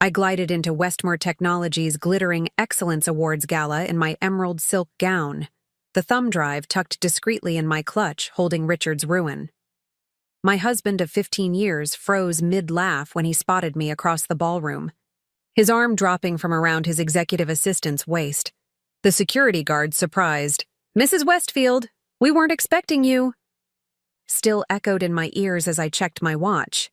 I glided into Westmore Technology's glittering Excellence Awards Gala in my emerald silk gown, the thumb drive tucked discreetly in my clutch, holding Richard's ruin. My husband of 15 years froze mid-laugh when he spotted me across the ballroom, his arm dropping from around his executive assistant's waist. The security guard, surprised, "Mrs. Westfield, we weren't expecting you," still echoed in my ears as I checked my watch.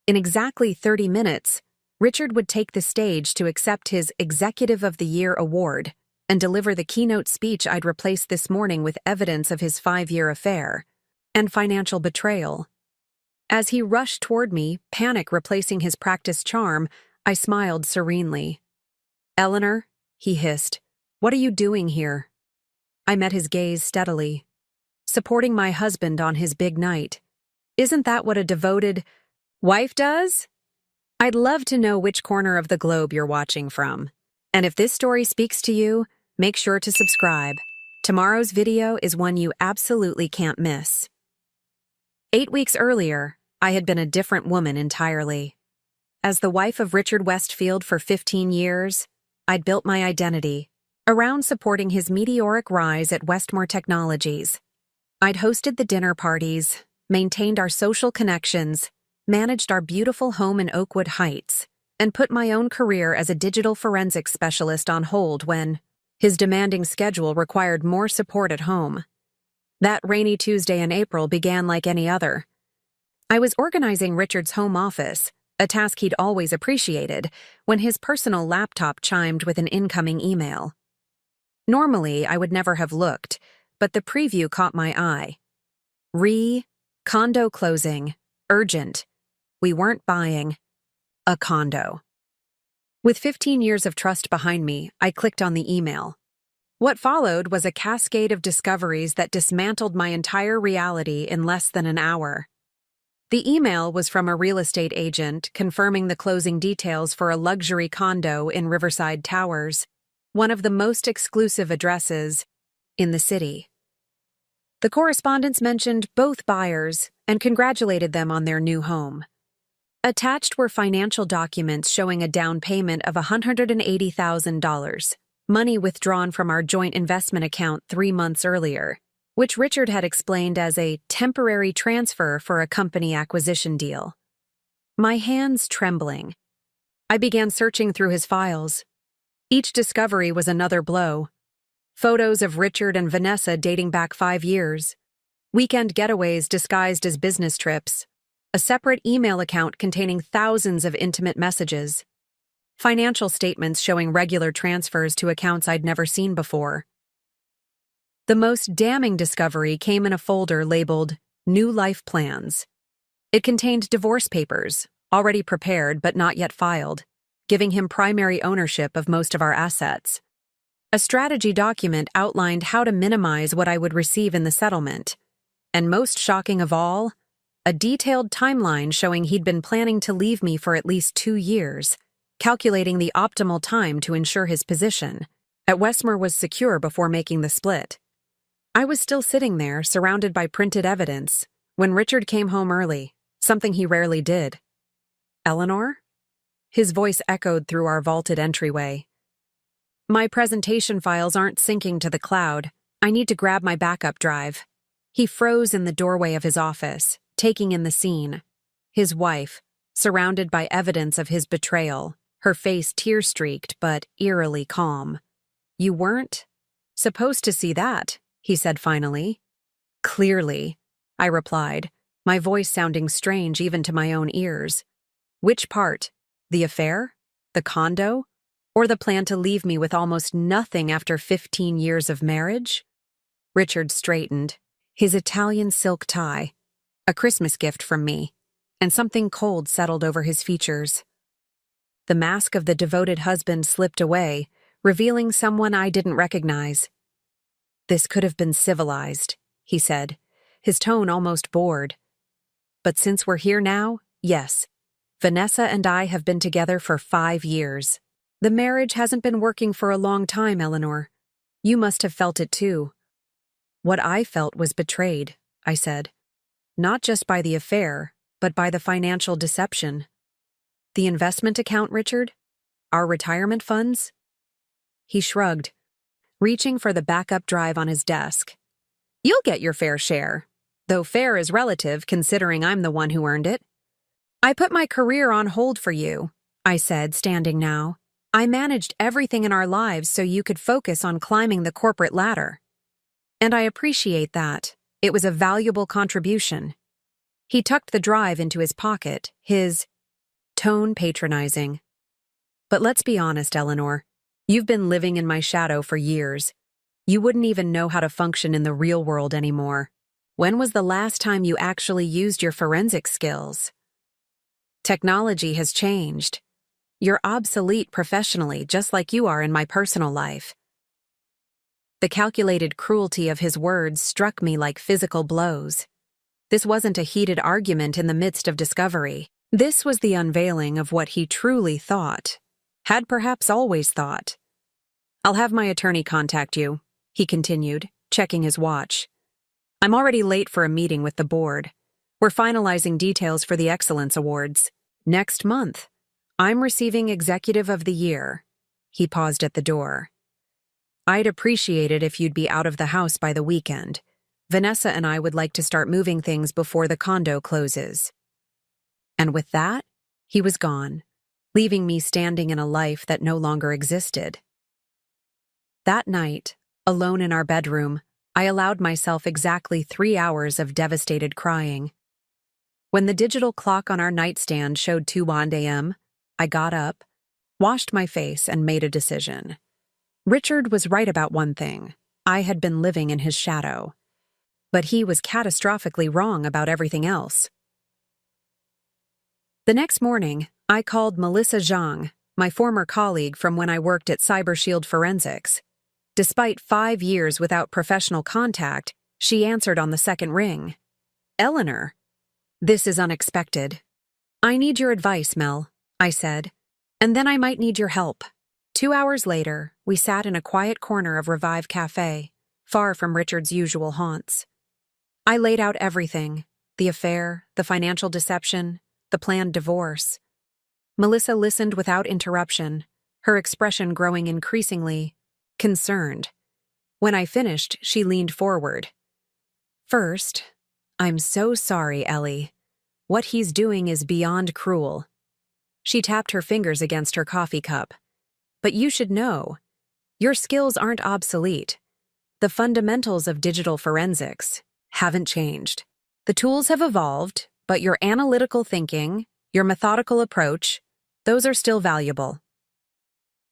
In exactly 30 minutes, Richard would take the stage to accept his Executive of the Year award and deliver the keynote speech I'd replaced this morning with evidence of his 5-year affair and financial betrayal. As he rushed toward me, panic replacing his practiced charm, I smiled serenely. "Eleanor," he hissed, "what are you doing here?" I met his gaze steadily. "Supporting my husband on his big night. Isn't that what a devoted wife does? I'd love to know which corner of the globe you're watching from. And if this story speaks to you, make sure to subscribe. Tomorrow's video is one you absolutely can't miss." 8 weeks earlier, I had been a different woman entirely. As the wife of Richard Westfield for 15 years, I'd built my identity around supporting his meteoric rise at Westmore Technologies. I'd hosted the dinner parties, maintained our social connections, managed our beautiful home in Oakwood Heights, and put my own career as a digital forensics specialist on hold when his demanding schedule required more support at home. That rainy Tuesday in April began like any other. I was organizing Richard's home office, a task he'd always appreciated, when his personal laptop chimed with an incoming email. Normally, I would never have looked, but the preview caught my eye. Condo closing, urgent. We weren't buying a condo. With 15 years of trust behind me, I clicked on the email. What followed was a cascade of discoveries that dismantled my entire reality in less than an hour. The email was from a real estate agent confirming the closing details for a luxury condo in Riverside Towers, one of the most exclusive addresses in the city. The correspondence mentioned both buyers and congratulated them on their new home. Attached were financial documents showing a down payment of $180,000, money withdrawn from our joint investment account 3 months earlier, which Richard had explained as a temporary transfer for a company acquisition deal. My hands trembling, I began searching through his files. Each discovery was another blow. Photos of Richard and Vanessa dating back 5 years, weekend getaways disguised as business trips, a separate email account containing thousands of intimate messages, financial statements showing regular transfers to accounts I'd never seen before. The most damning discovery came in a folder labeled New Life Plans. It contained divorce papers, already prepared but not yet filed, giving him primary ownership of most of our assets. A strategy document outlined how to minimize what I would receive in the settlement, and most shocking of all, a detailed timeline showing he'd been planning to leave me for at least 2 years, calculating the optimal time to ensure his position at Westmore was secure before making the split. I was still sitting there, surrounded by printed evidence, when Richard came home early, something he rarely did. "Eleanor?" His voice echoed through our vaulted entryway. "My presentation files aren't syncing to the cloud. I need to grab my backup drive." He froze in the doorway of his office, taking in the scene. His wife, surrounded by evidence of his betrayal, her face tear-streaked but eerily calm. "You weren't supposed to see that," he said finally. "Clearly," I replied, my voice sounding strange even to my own ears. "Which part? The affair? The condo? Or the plan to leave me with almost nothing after 15 years of marriage?" Richard straightened, his Italian silk tie, a Christmas gift from me, and something cold settled over his features. The mask of the devoted husband slipped away, revealing someone I didn't recognize. "This could have been civilized," he said, his tone almost bored. "But since we're here now, yes. Vanessa and I have been together for 5 years. The marriage hasn't been working for a long time, Eleanor. You must have felt it too." "What I felt was betrayed," I said. "Not just by the affair, but by the financial deception." "The investment account, Richard?" Our retirement funds? He shrugged, reaching for the backup drive on his desk. You'll get your fair share, though fair is relative considering I'm the one who earned it. I put my career on hold for you, I said, standing now. I managed everything in our lives so you could focus on climbing the corporate ladder. And I appreciate that. It was a valuable contribution. He tucked the drive into his pocket, his tone patronizing. But let's be honest, Eleanor. You've been living in my shadow for years. You wouldn't even know how to function in the real world anymore. When was the last time you actually used your forensic skills? Technology has changed. You're obsolete professionally, just like you are in my personal life. The calculated cruelty of his words struck me like physical blows. This wasn't a heated argument in the midst of discovery. This was the unveiling of what he truly thought, had perhaps always thought. I'll have my attorney contact you, he continued, checking his watch. I'm already late for a meeting with the board. We're finalizing details for the Excellence Awards. Next month, I'm receiving Executive of the Year. He paused at the door. I'd appreciate it if you'd be out of the house by the weekend. Vanessa and I would like to start moving things before the condo closes. And with that, he was gone, leaving me standing in a life that no longer existed. That night, alone in our bedroom, I allowed myself exactly 3 hours of devastated crying. When the digital clock on our nightstand showed 2:01 a.m., I got up, washed my face, and made a decision. Richard was right about one thing. I had been living in his shadow. But he was catastrophically wrong about everything else. The next morning, I called Melissa Zhang, my former colleague from when I worked at CyberShield Forensics. Despite 5 years without professional contact, she answered on the second ring. Eleanor, this is unexpected. I need your advice, Mel, I said, and then I might need your help. 2 hours later, we sat in a quiet corner of Revive Cafe, far from Richard's usual haunts. I laid out everything, the affair, the financial deception, the planned divorce. Melissa listened without interruption, her expression growing increasingly concerned. When I finished, she leaned forward. First, I'm so sorry, Ellie. What he's doing is beyond cruel. She tapped her fingers against her coffee cup. But you should know, your skills aren't obsolete. The fundamentals of digital forensics haven't changed. The tools have evolved, but your analytical thinking, your methodical approach, those are still valuable.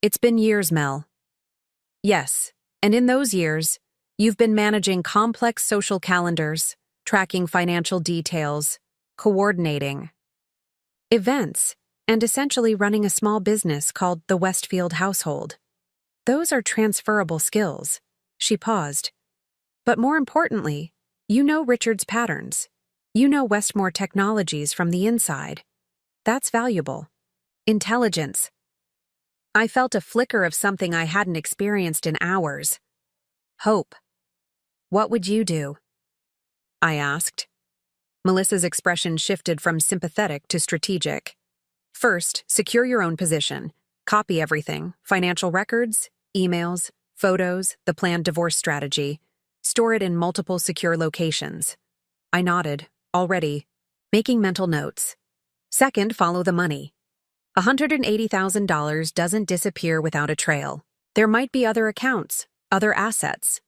It's been years, Mel. Yes, and in those years, you've been managing complex social calendars, tracking financial details, coordinating events, and essentially running a small business called the Westfield household. Those are transferable skills. She paused. But more importantly, you know Richard's patterns. You know Westmore Technologies from the inside. That's valuable. Intelligence. I felt a flicker of something I hadn't experienced in hours. Hope. What would you do? I asked. Melissa's expression shifted from sympathetic to strategic. First, secure your own position. Copy everything, financial records, emails, photos, the planned divorce strategy. Store it in multiple secure locations. I nodded, already, making mental notes. Second, follow the money. $180,000 doesn't disappear without a trail. There might be other accounts, other assets.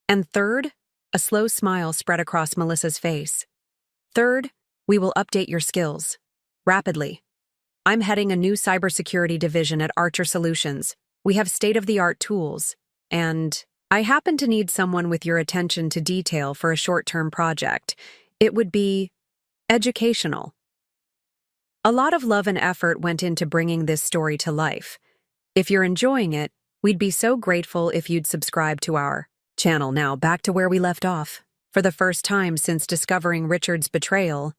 And third, a slow smile spread across Melissa's face. Third, we will update your skills. Rapidly. I'm heading a new cybersecurity division at Archer Solutions. We have state-of-the-art tools, and I happen to need someone with your attention to detail for a short-term project. It would be educational. A lot of love and effort went into bringing this story to life. If you're enjoying it, we'd be so grateful if you'd subscribe to our channel. Now, back to where we left off. For the first time since discovering Richard's betrayal,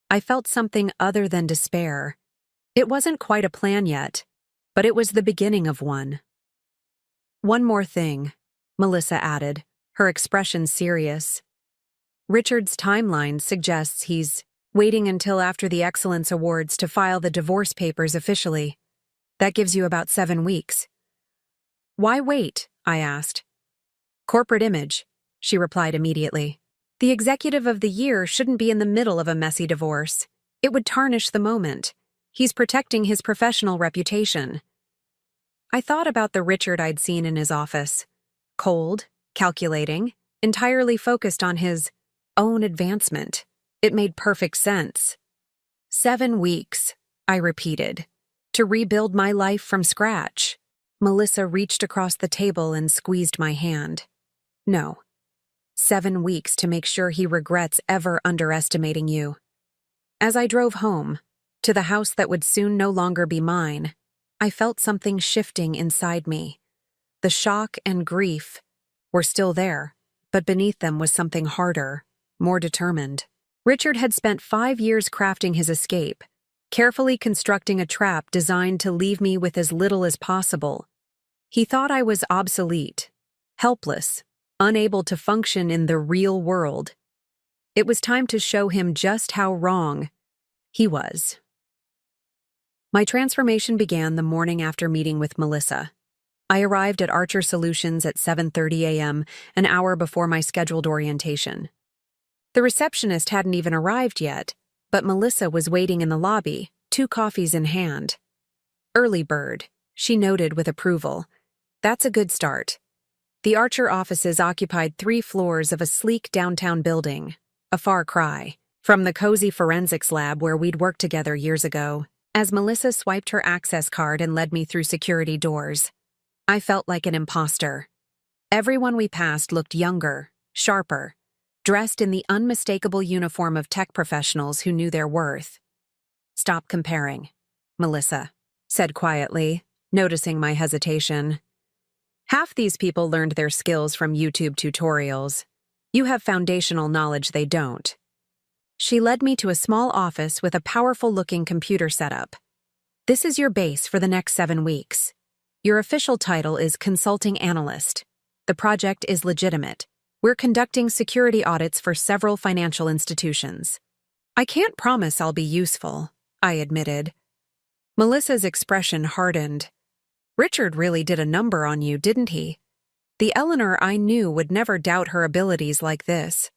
I felt something other than despair. It wasn't quite a plan yet, but it was the beginning of one. One more thing, Melissa added, her expression serious. Richard's timeline suggests he's waiting until after the Excellence Awards to file the divorce papers officially. That gives you about 7 weeks. Why wait? I asked. Corporate image, she replied immediately. The executive of the year shouldn't be in the middle of a messy divorce. It would tarnish the moment. He's protecting his professional reputation. I thought about the Richard I'd seen in his office. Cold, calculating, entirely focused on his own advancement. It made perfect sense. 7 weeks, I repeated, to rebuild my life from scratch. Melissa reached across the table and squeezed my hand. No. 7 weeks to make sure he regrets ever underestimating you. As I drove home, to the house that would soon no longer be mine, I felt something shifting inside me. The shock and grief were still there, but beneath them was something harder, more determined. Richard had spent 5 years crafting his escape, carefully constructing a trap designed to leave me with as little as possible. He thought I was obsolete, helpless, unable to function in the real world. It was time to show him just how wrong he was. My transformation began the morning after meeting with Melissa. I arrived at Archer Solutions at 7:30 a.m., an hour before my scheduled orientation. The receptionist hadn't even arrived yet, but Melissa was waiting in the lobby, 2 coffees in hand. Early bird, she noted with approval. That's a good start. The Archer offices occupied 3 floors of a sleek downtown building, a far cry from the cozy forensics lab where we'd worked together years ago. As Melissa swiped her access card and led me through security doors, I felt like an imposter. Everyone we passed looked younger, sharper, dressed in the unmistakable uniform of tech professionals who knew their worth. Stop comparing, Melissa said quietly, noticing my hesitation. Half these people learned their skills from YouTube tutorials. You have foundational knowledge they don't. She led me to a small office with a powerful-looking computer setup. This is your base for the next 7 weeks. Your official title is Consulting Analyst. The project is legitimate. We're conducting security audits for several financial institutions. I can't promise I'll be useful, I admitted. Melissa's expression hardened. Richard really did a number on you, didn't he? The Eleanor I knew would never doubt her abilities like this.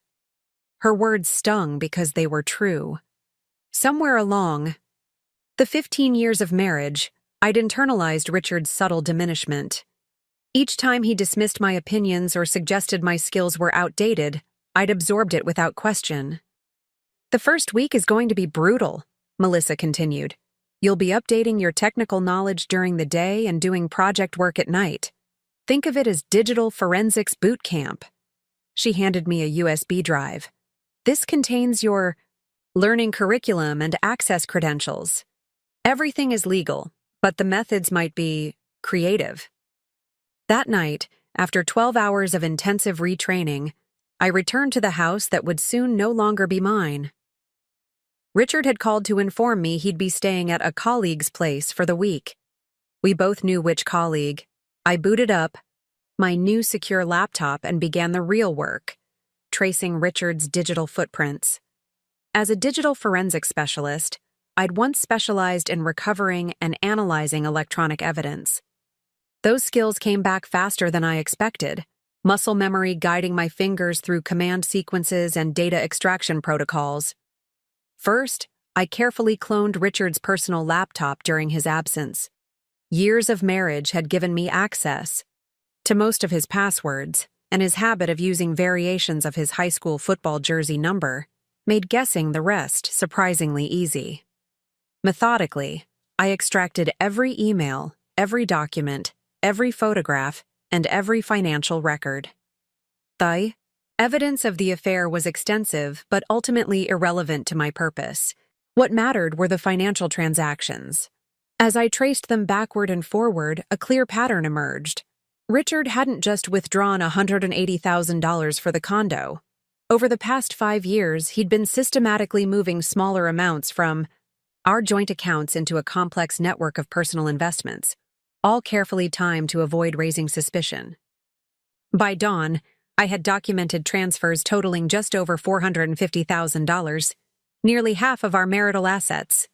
Her words stung because they were true. Somewhere along the 15 years of marriage, I'd internalized Richard's subtle diminishment. Each time he dismissed my opinions or suggested my skills were outdated, I'd absorbed it without question. The first week is going to be brutal, Melissa continued. You'll be updating your technical knowledge during the day and doing project work at night. Think of it as digital forensics boot camp. She handed me a USB drive. This contains your learning curriculum and access credentials. Everything is legal, but the methods might be creative. That night, after 12 hours of intensive retraining, I returned to the house that would soon no longer be mine. Richard had called to inform me he'd be staying at a colleague's place for the week. We both knew which colleague. I booted up my new secure laptop and began the real work, tracing Richard's digital footprints. As a digital forensics specialist, I'd once specialized in recovering and analyzing electronic evidence. Those skills came back faster than I expected, muscle memory guiding my fingers through command sequences and data extraction protocols. First, I carefully cloned Richard's personal laptop during his absence. Years of marriage had given me access to most of his passwords, and his habit of using variations of his high school football jersey number made guessing the rest surprisingly easy. Methodically, I extracted every email, every document, every photograph, and every financial record. The evidence of the affair was extensive but ultimately irrelevant to my purpose. What mattered were the financial transactions. As I traced them backward and forward, a clear pattern emerged. Richard hadn't just withdrawn $180,000 for the condo. Over the past 5 years, he'd been systematically moving smaller amounts from our joint accounts into a complex network of personal investments, all carefully timed to avoid raising suspicion. By dawn, I had documented transfers totaling just over $450,000, nearly half of our marital assets.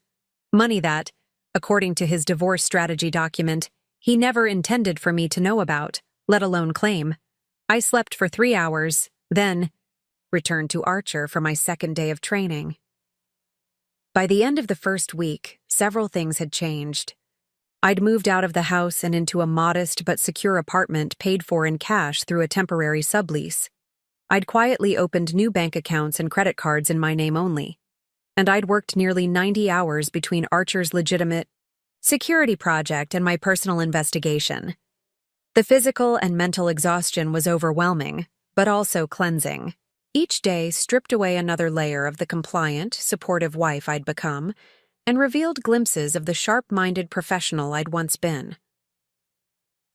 Money that, according to his divorce strategy document, he never intended for me to know about, let alone claim. I slept for 3 hours, then returned to Archer for my second day of training. By the end of the first week, several things had changed. I'd moved out of the house and into a modest but secure apartment paid for in cash through a temporary sublease. I'd quietly opened new bank accounts and credit cards in my name only. And I'd worked nearly 90 hours between Archer's legitimate security project and my personal investigation. The physical and mental exhaustion was overwhelming, but also cleansing. Each day stripped away another layer of the compliant, supportive wife I'd become, and revealed glimpses of the sharp-minded professional I'd once been.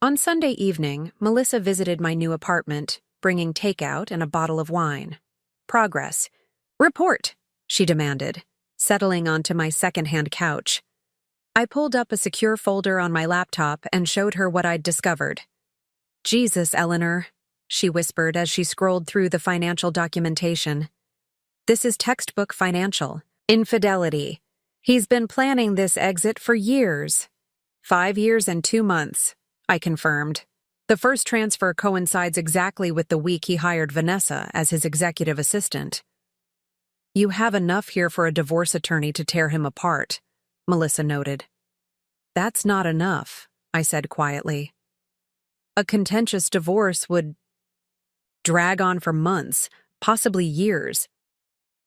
On Sunday evening, Melissa visited my new apartment, bringing takeout and a bottle of wine. Progress. Report, she demanded, settling onto my second-hand couch. I pulled up a secure folder on my laptop and showed her what I'd discovered. Jesus, Eleanor, she whispered as she scrolled through the financial documentation. This is textbook financial. Infidelity. He's been planning this exit for years. 5 years and 2 months, I confirmed. The first transfer coincides exactly with the week he hired Vanessa as his executive assistant. You have enough here for a divorce attorney to tear him apart, Melissa noted. That's not enough, I said quietly. A contentious divorce would drag on for months, possibly years.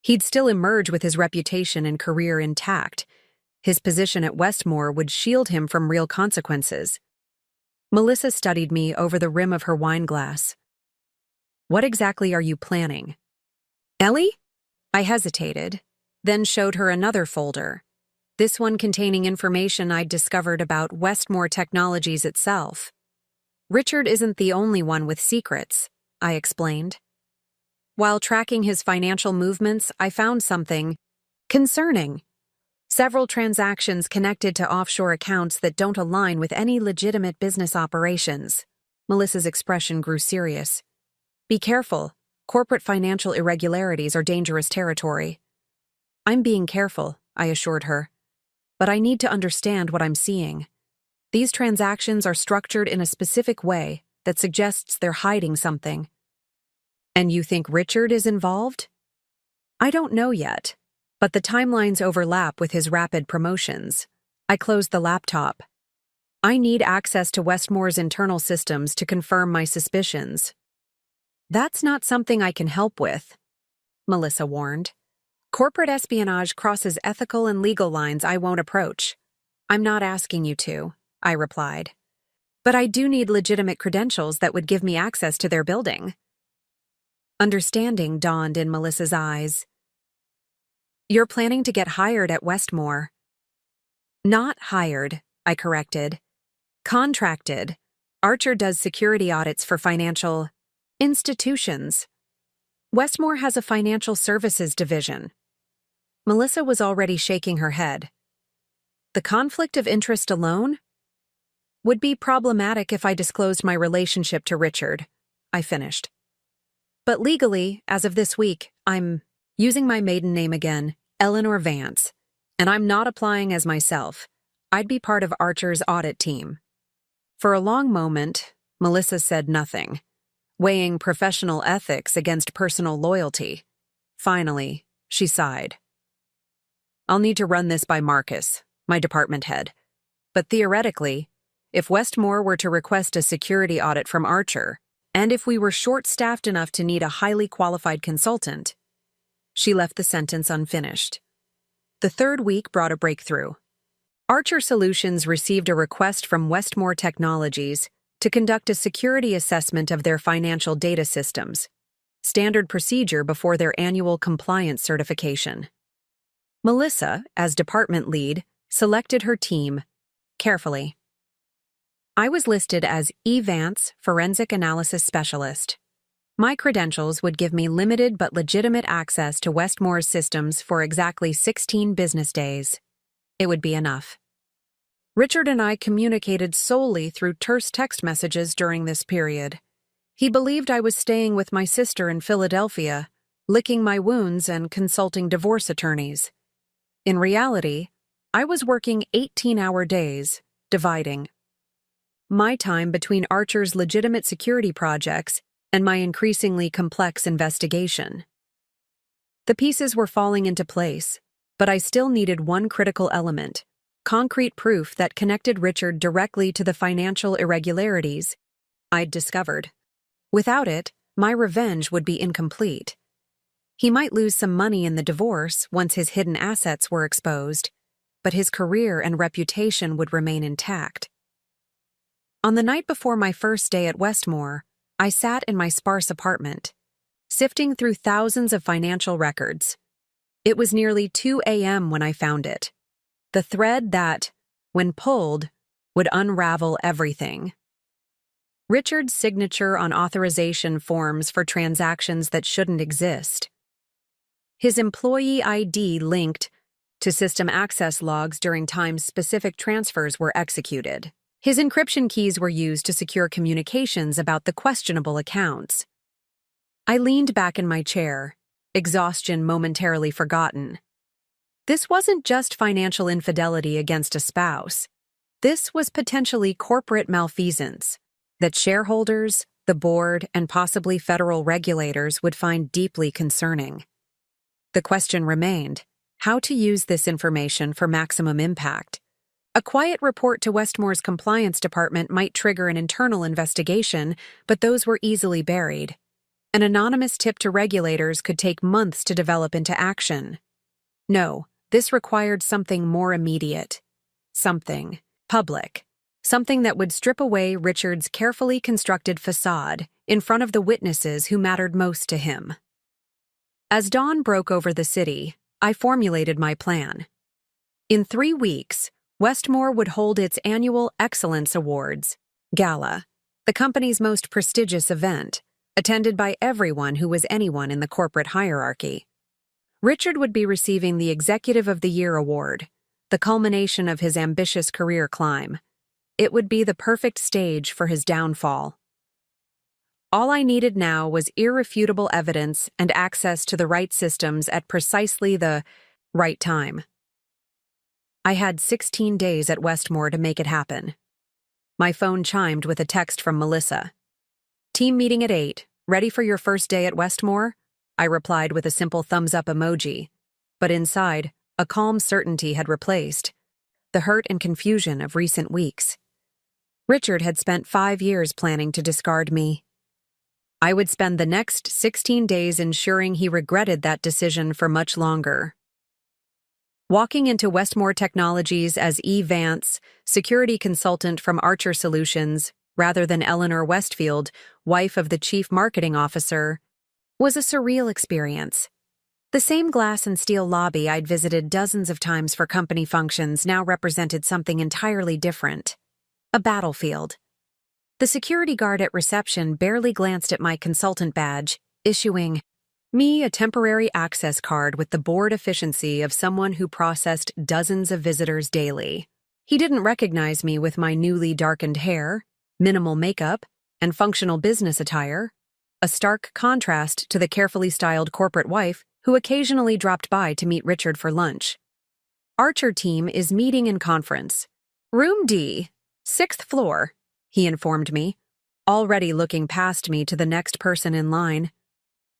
He'd still emerge with his reputation and career intact. His position at Westmore would shield him from real consequences. Melissa studied me over the rim of her wine glass. What exactly are you planning? Ellie? I hesitated, then showed her another folder, this one containing information I'd discovered about Westmore Technologies itself. Richard isn't the only one with secrets, I explained. While tracking his financial movements, I found something concerning. Several transactions connected to offshore accounts that don't align with any legitimate business operations. Melissa's expression grew serious. Be careful. Corporate financial irregularities are dangerous territory. I'm being careful, I assured her. But I need to understand what I'm seeing. These transactions are structured in a specific way that suggests they're hiding something. And you think Richard is involved? I don't know yet, but the timelines overlap with his rapid promotions. I closed the laptop. I need access to Westmore's internal systems to confirm my suspicions. That's not something I can help with, Melissa warned. Corporate espionage crosses ethical and legal lines I won't approach. I'm not asking you to, I replied. But I do need legitimate credentials that would give me access to their building. Understanding dawned in Melissa's eyes. You're planning to get hired at Westmore. Not hired, I corrected. Contracted. Archer does security audits for financial institutions. Westmore has a financial services division. Melissa was already shaking her head. The conflict of interest alone would be problematic if I disclosed my relationship to Richard, I finished. But legally, as of this week, I'm using my maiden name again, Eleanor Vance, and I'm not applying as myself. I'd be part of Archer's audit team. For a long moment, Melissa said nothing, weighing professional ethics against personal loyalty. Finally, she sighed. I'll need to run this by Marcus, my department head. But theoretically, if Westmore were to request a security audit from Archer, and if we were short-staffed enough to need a highly qualified consultant, she left the sentence unfinished. The third week brought a breakthrough. Archer Solutions received a request from Westmore Technologies to conduct a security assessment of their financial data systems, standard procedure before their annual compliance certification. Melissa, as department lead, selected her team carefully. I was listed as E. Vance, Forensic Analysis Specialist. My credentials would give me limited but legitimate access to Westmore's systems for exactly 16 business days. It would be enough. Richard and I communicated solely through terse text messages during this period. He believed I was staying with my sister in Philadelphia, licking my wounds and consulting divorce attorneys. In reality, I was working 18-hour days, dividing my time between Archer's legitimate security projects and my increasingly complex investigation. The pieces were falling into place, but I still needed one critical element: concrete proof that connected Richard directly to the financial irregularities I'd discovered. Without it, my revenge would be incomplete. He might lose some money in the divorce once his hidden assets were exposed, but his career and reputation would remain intact. On the night before my first day at Westmore, I sat in my sparse apartment, sifting through thousands of financial records. It was nearly 2 a.m. when I found it. The thread that, when pulled, would unravel everything. Richard's signature on authorization forms for transactions that shouldn't exist. His employee ID linked to system access logs during times specific transfers were executed. His encryption keys were used to secure communications about the questionable accounts. I leaned back in my chair, exhaustion momentarily forgotten. This wasn't just financial infidelity against a spouse. This was potentially corporate malfeasance that shareholders, the board, and possibly federal regulators would find deeply concerning. The question remained: how to use this information for maximum impact. A quiet report to Westmore's compliance department might trigger an internal investigation, but those were easily buried. An anonymous tip to regulators could take months to develop into action. No, this required something more immediate. Something public. Something that would strip away Richard's carefully constructed facade in front of the witnesses who mattered most to him. As dawn broke over the city, I formulated my plan. In 3 weeks, Westmore would hold its annual Excellence Awards, Gala, the company's most prestigious event, attended by everyone who was anyone in the corporate hierarchy. Richard would be receiving the Executive of the Year award, the culmination of his ambitious career climb. It would be the perfect stage for his downfall. All I needed now was irrefutable evidence and access to the right systems at precisely the right time. I had 16 days at Westmore to make it happen. My phone chimed with a text from Melissa. "Team meeting at 8, ready for your first day at Westmore?" I replied with a simple thumbs-up emoji. But inside, a calm certainty had replaced the hurt and confusion of recent weeks. Richard had spent 5 years planning to discard me. I would spend the next 16 days ensuring he regretted that decision for much longer. Walking into Westmore Technologies as E. Vance, security consultant from Archer Solutions, rather than Eleanor Westfield, wife of the chief marketing officer, was a surreal experience. The same glass and steel lobby I'd visited dozens of times for company functions now represented something entirely different: a battlefield. The security guard at reception barely glanced at my consultant badge, issuing me a temporary access card with the bored efficiency of someone who processed dozens of visitors daily. He didn't recognize me with my newly darkened hair, minimal makeup, and functional business attire, a stark contrast to the carefully styled corporate wife who occasionally dropped by to meet Richard for lunch. "Archer team is meeting in conference. Room D, 6th floor," he informed me, already looking past me to the next person in line.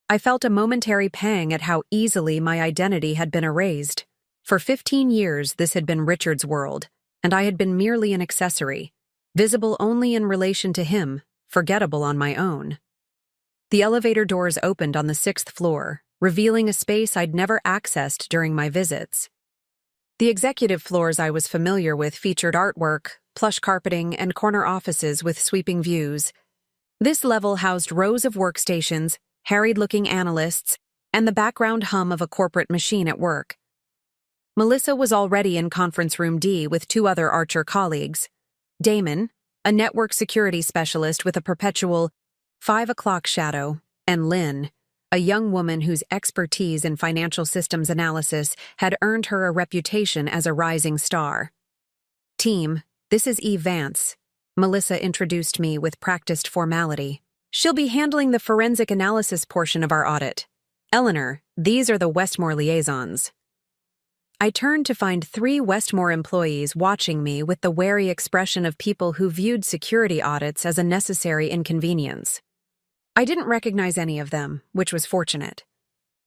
I felt a momentary pang at how easily my identity had been erased. For 15 years, this had been Richard's world, and I had been merely an accessory, visible only in relation to him, forgettable on my own. The elevator doors opened on the 6th floor, revealing a space I'd never accessed during my visits. The executive floors I was familiar with featured artwork, plush carpeting, and corner offices with sweeping views. This level housed rows of workstations, harried-looking analysts, and the background hum of a corporate machine at work. Melissa was already in conference room D with 2 other Archer colleagues: Damon, a network security specialist with a perpetual 5 o'clock shadow, and Lynn, a young woman whose expertise in financial systems analysis had earned her a reputation as a rising star. "Team, this is Eve Vance," Melissa introduced me with practiced formality. "She'll be handling the forensic analysis portion of our audit. Eleanor, these are the Westmore liaisons." I turned to find 3 Westmore employees watching me with the wary expression of people who viewed security audits as a necessary inconvenience. I didn't recognize any of them, which was fortunate.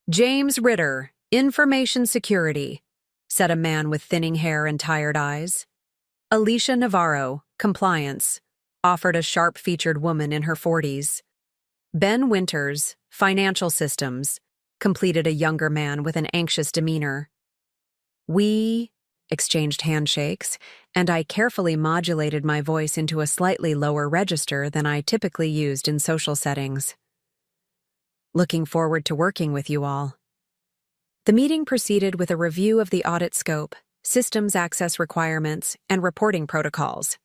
"James Ritter, Information Security," said a man with thinning hair and tired eyes. "Alicia Navarro, Compliance," offered a sharp-featured woman in her 40s. "Ben Winters, Financial Systems," completed a younger man with an anxious demeanor. We exchanged handshakes, and I carefully modulated my voice into a slightly lower register than I typically used in social settings. "Looking forward to working with you all." The meeting proceeded with a review of the audit scope, systems access requirements, and reporting protocols.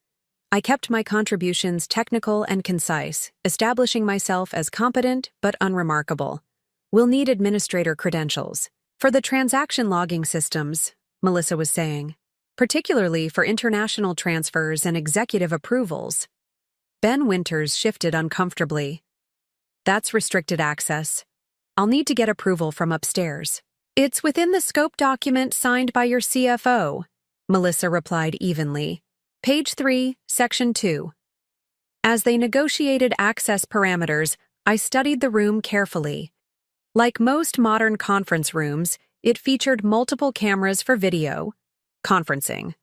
I kept my contributions technical and concise, establishing myself as competent but unremarkable. "We'll need administrator credentials for the transaction logging systems," Melissa was saying, "particularly for international transfers and executive approvals." Ben Winters shifted uncomfortably. "That's restricted access. I'll need to get approval from upstairs." "It's within the scope document signed by your CFO," Melissa replied evenly. "Page 3, Section 2. As they negotiated access parameters, I studied the room carefully. Like most modern conference rooms, it featured multiple cameras for video conferencing.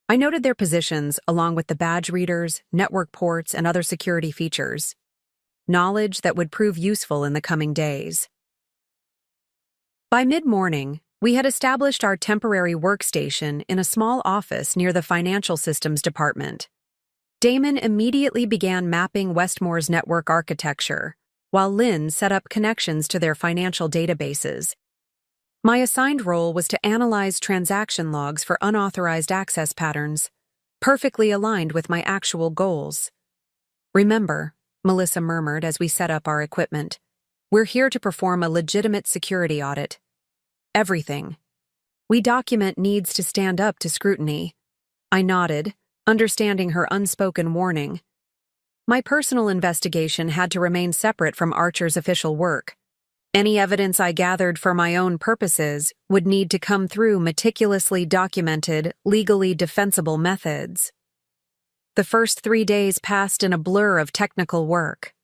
I noted their positions along with the badge readers, network ports, and other security features. Knowledge that would prove useful in the coming days. By mid-morning, we had established our temporary workstation in a small office near the Financial Systems Department. Damon immediately began mapping Westmore's network architecture, while Lynn set up connections to their financial databases. My assigned role was to analyze transaction logs for unauthorized access patterns, perfectly aligned with my actual goals. "Remember," Melissa murmured as we set up our equipment, "we're here to perform a legitimate security audit. Everything we document needs to stand up to scrutiny." I nodded, understanding her unspoken warning. My personal investigation had to remain separate from Archer's official work. Any evidence I gathered for my own purposes would need to come through meticulously documented, legally defensible methods. The first 3 days passed in a blur of technical work.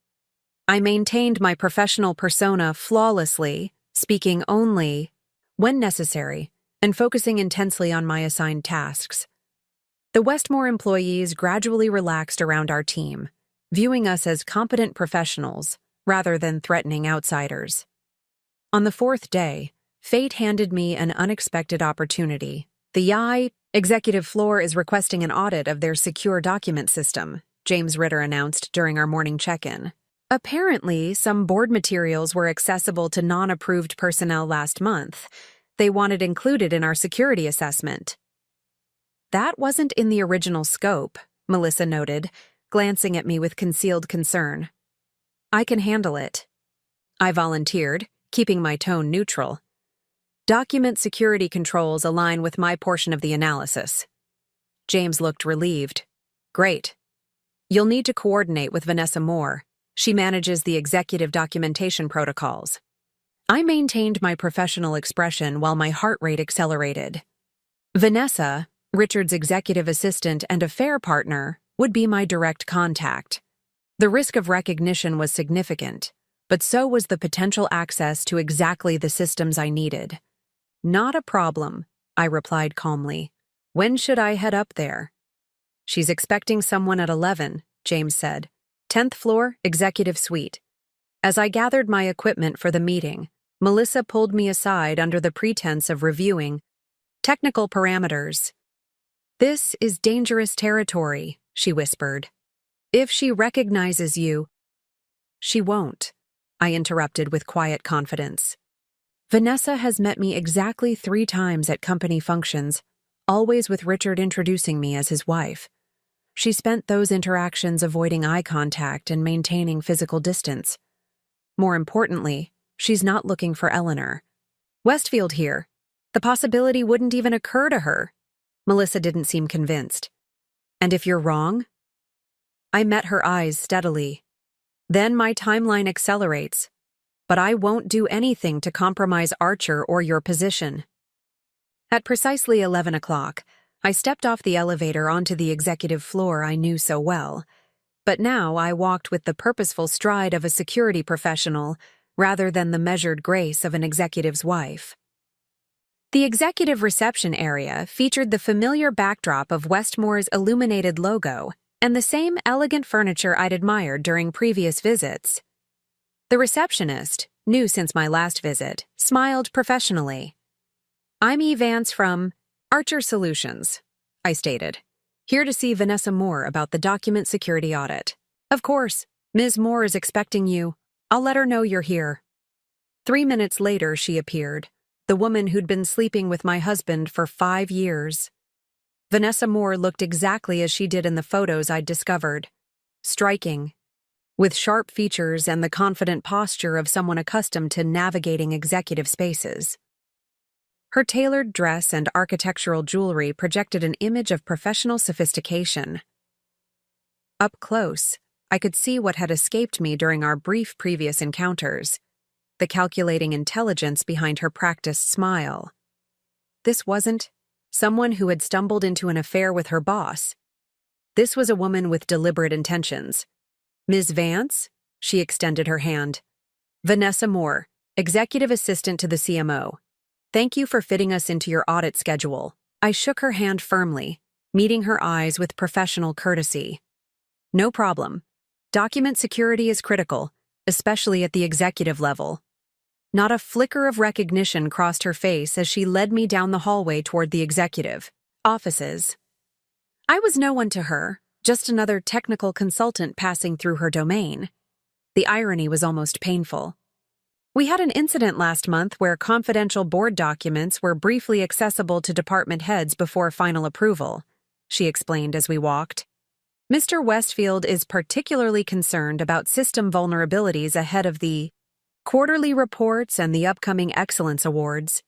I maintained my professional persona flawlessly, speaking only when necessary, and focusing intensely on my assigned tasks. The Westmore employees gradually relaxed around our team, viewing us as competent professionals rather than threatening outsiders. On the 4th day, fate handed me an unexpected opportunity. "The YI executive floor is requesting an audit of their secure document system," James Ritter announced during our morning check-in. "Apparently, some board materials were accessible to non-approved personnel last month. They wanted included in our security assessment." "That wasn't in the original scope," Melissa noted, glancing at me with concealed concern. "I can handle it," I volunteered, keeping my tone neutral. "Document security controls align with my portion of the analysis." James looked relieved. "Great. You'll need to coordinate with Vanessa Moore. She manages the executive documentation protocols." I maintained my professional expression while my heart rate accelerated. Vanessa, Richard's executive assistant and affair partner, would be my direct contact. The risk of recognition was significant, but so was the potential access to exactly the systems I needed. "Not a problem," I replied calmly. "When should I head up there?" "She's expecting someone at 11, James said. 10th floor, executive suite." As I gathered my equipment for the meeting, Melissa pulled me aside under the pretense of reviewing technical parameters. "This is dangerous territory," she whispered. "If she recognizes you—" "She won't," I interrupted with quiet confidence. "Vanessa has met me exactly 3 times at company functions, always with Richard introducing me as his wife. She spent those interactions avoiding eye contact and maintaining physical distance. More importantly, she's not looking for Eleanor. Westfield here. The possibility wouldn't even occur to her." Melissa didn't seem convinced. "And if you're wrong?" I met her eyes steadily. "Then my timeline accelerates. But I won't do anything to compromise Archer or your position." At precisely 11 o'clock, I stepped off the elevator onto the executive floor I knew so well. But now I walked with the purposeful stride of a security professional rather than the measured grace of an executive's wife. The executive reception area featured the familiar backdrop of Westmore's illuminated logo and the same elegant furniture I'd admired during previous visits. The receptionist, new since my last visit, smiled professionally. "I'm E. Vance from Archer Solutions," I stated, "here to see Vanessa Moore about the document security audit." "Of course, Ms. Moore is expecting you. I'll let her know you're here." 3 minutes later, she appeared, the woman who'd been sleeping with my husband for 5 years. Vanessa Moore looked exactly as she did in the photos I'd discovered. Striking, with sharp features and the confident posture of someone accustomed to navigating executive spaces. Her tailored dress and architectural jewelry projected an image of professional sophistication. Up close, I could see what had escaped me during our brief previous encounters, the calculating intelligence behind her practiced smile. This wasn't someone who had stumbled into an affair with her boss. This was a woman with deliberate intentions. "Ms. Vance?" She extended her hand. "Vanessa Moore, Executive Assistant to the CMO. Thank you for fitting us into your audit schedule." I shook her hand firmly, meeting her eyes with professional courtesy. "No problem. Document security is critical, especially at the executive level." Not a flicker of recognition crossed her face as she led me down the hallway toward the executive offices. I was no one to her, just another technical consultant passing through her domain. The irony was almost painful. "We had an incident last month where confidential board documents were briefly accessible to department heads before final approval," she explained as we walked. "Mr. Westfield is particularly concerned about system vulnerabilities ahead of the quarterly reports and the upcoming Excellence Awards."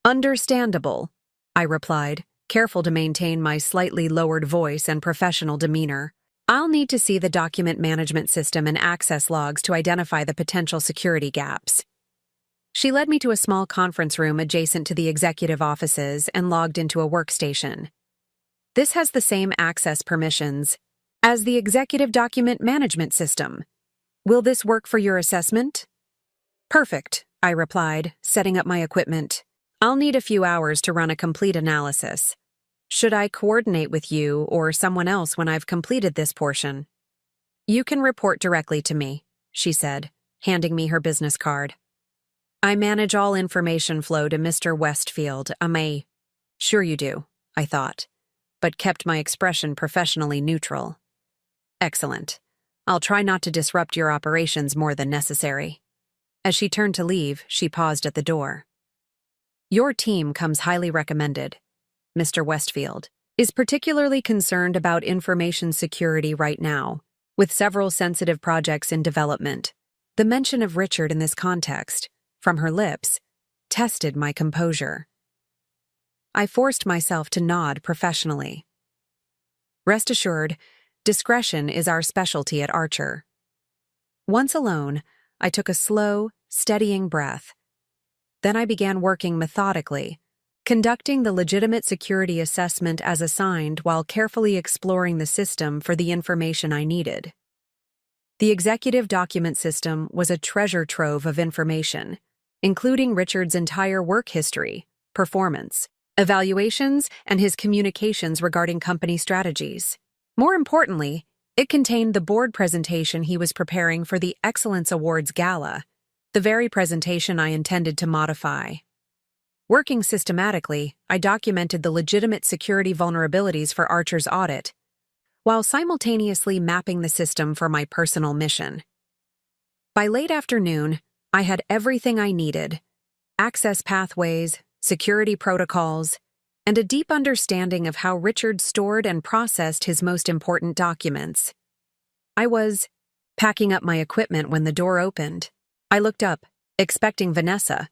"Understandable," I replied, careful to maintain my slightly lowered voice and professional demeanor. "I'll need to see the document management system and access logs to identify the potential security gaps." She led me to a small conference room adjacent to the executive offices and logged into a workstation. "This has the same access permissions as the executive document management system. Will this work for your assessment?" "Perfect," I replied, setting up my equipment. "I'll need a few hours to run a complete analysis. Should I coordinate with you or someone else when I've completed this portion?" "You can report directly to me," she said, handing me her business card. "I manage all information flow to Mr. Westfield. Sure you do," I thought, but kept my expression professionally neutral. "Excellent. I'll try not to disrupt your operations more than necessary." As she turned to leave, she paused at the door. "Your team comes highly recommended. Mr. Westfield is particularly concerned about information security right now, with several sensitive projects in development." The mention of Richard in this context, from her lips, tested my composure. I forced myself to nod professionally. "Rest assured, discretion is our specialty at Archer." Once alone, I took a slow, steadying breath. Then I began working methodically, conducting the legitimate security assessment as assigned while carefully exploring the system for the information I needed. The executive document system was a treasure trove of information, including Richard's entire work history, performance, evaluations, and his communications regarding company strategies. More importantly, it contained the board presentation he was preparing for the Excellence Awards Gala, the very presentation I intended to modify. Working systematically, I documented the legitimate security vulnerabilities for Archer's audit, while simultaneously mapping the system for my personal mission. By late afternoon, I had everything I needed: access pathways, security protocols, and a deep understanding of how Richard stored and processed his most important documents. I was packing up my equipment when the door opened. I looked up, expecting Vanessa,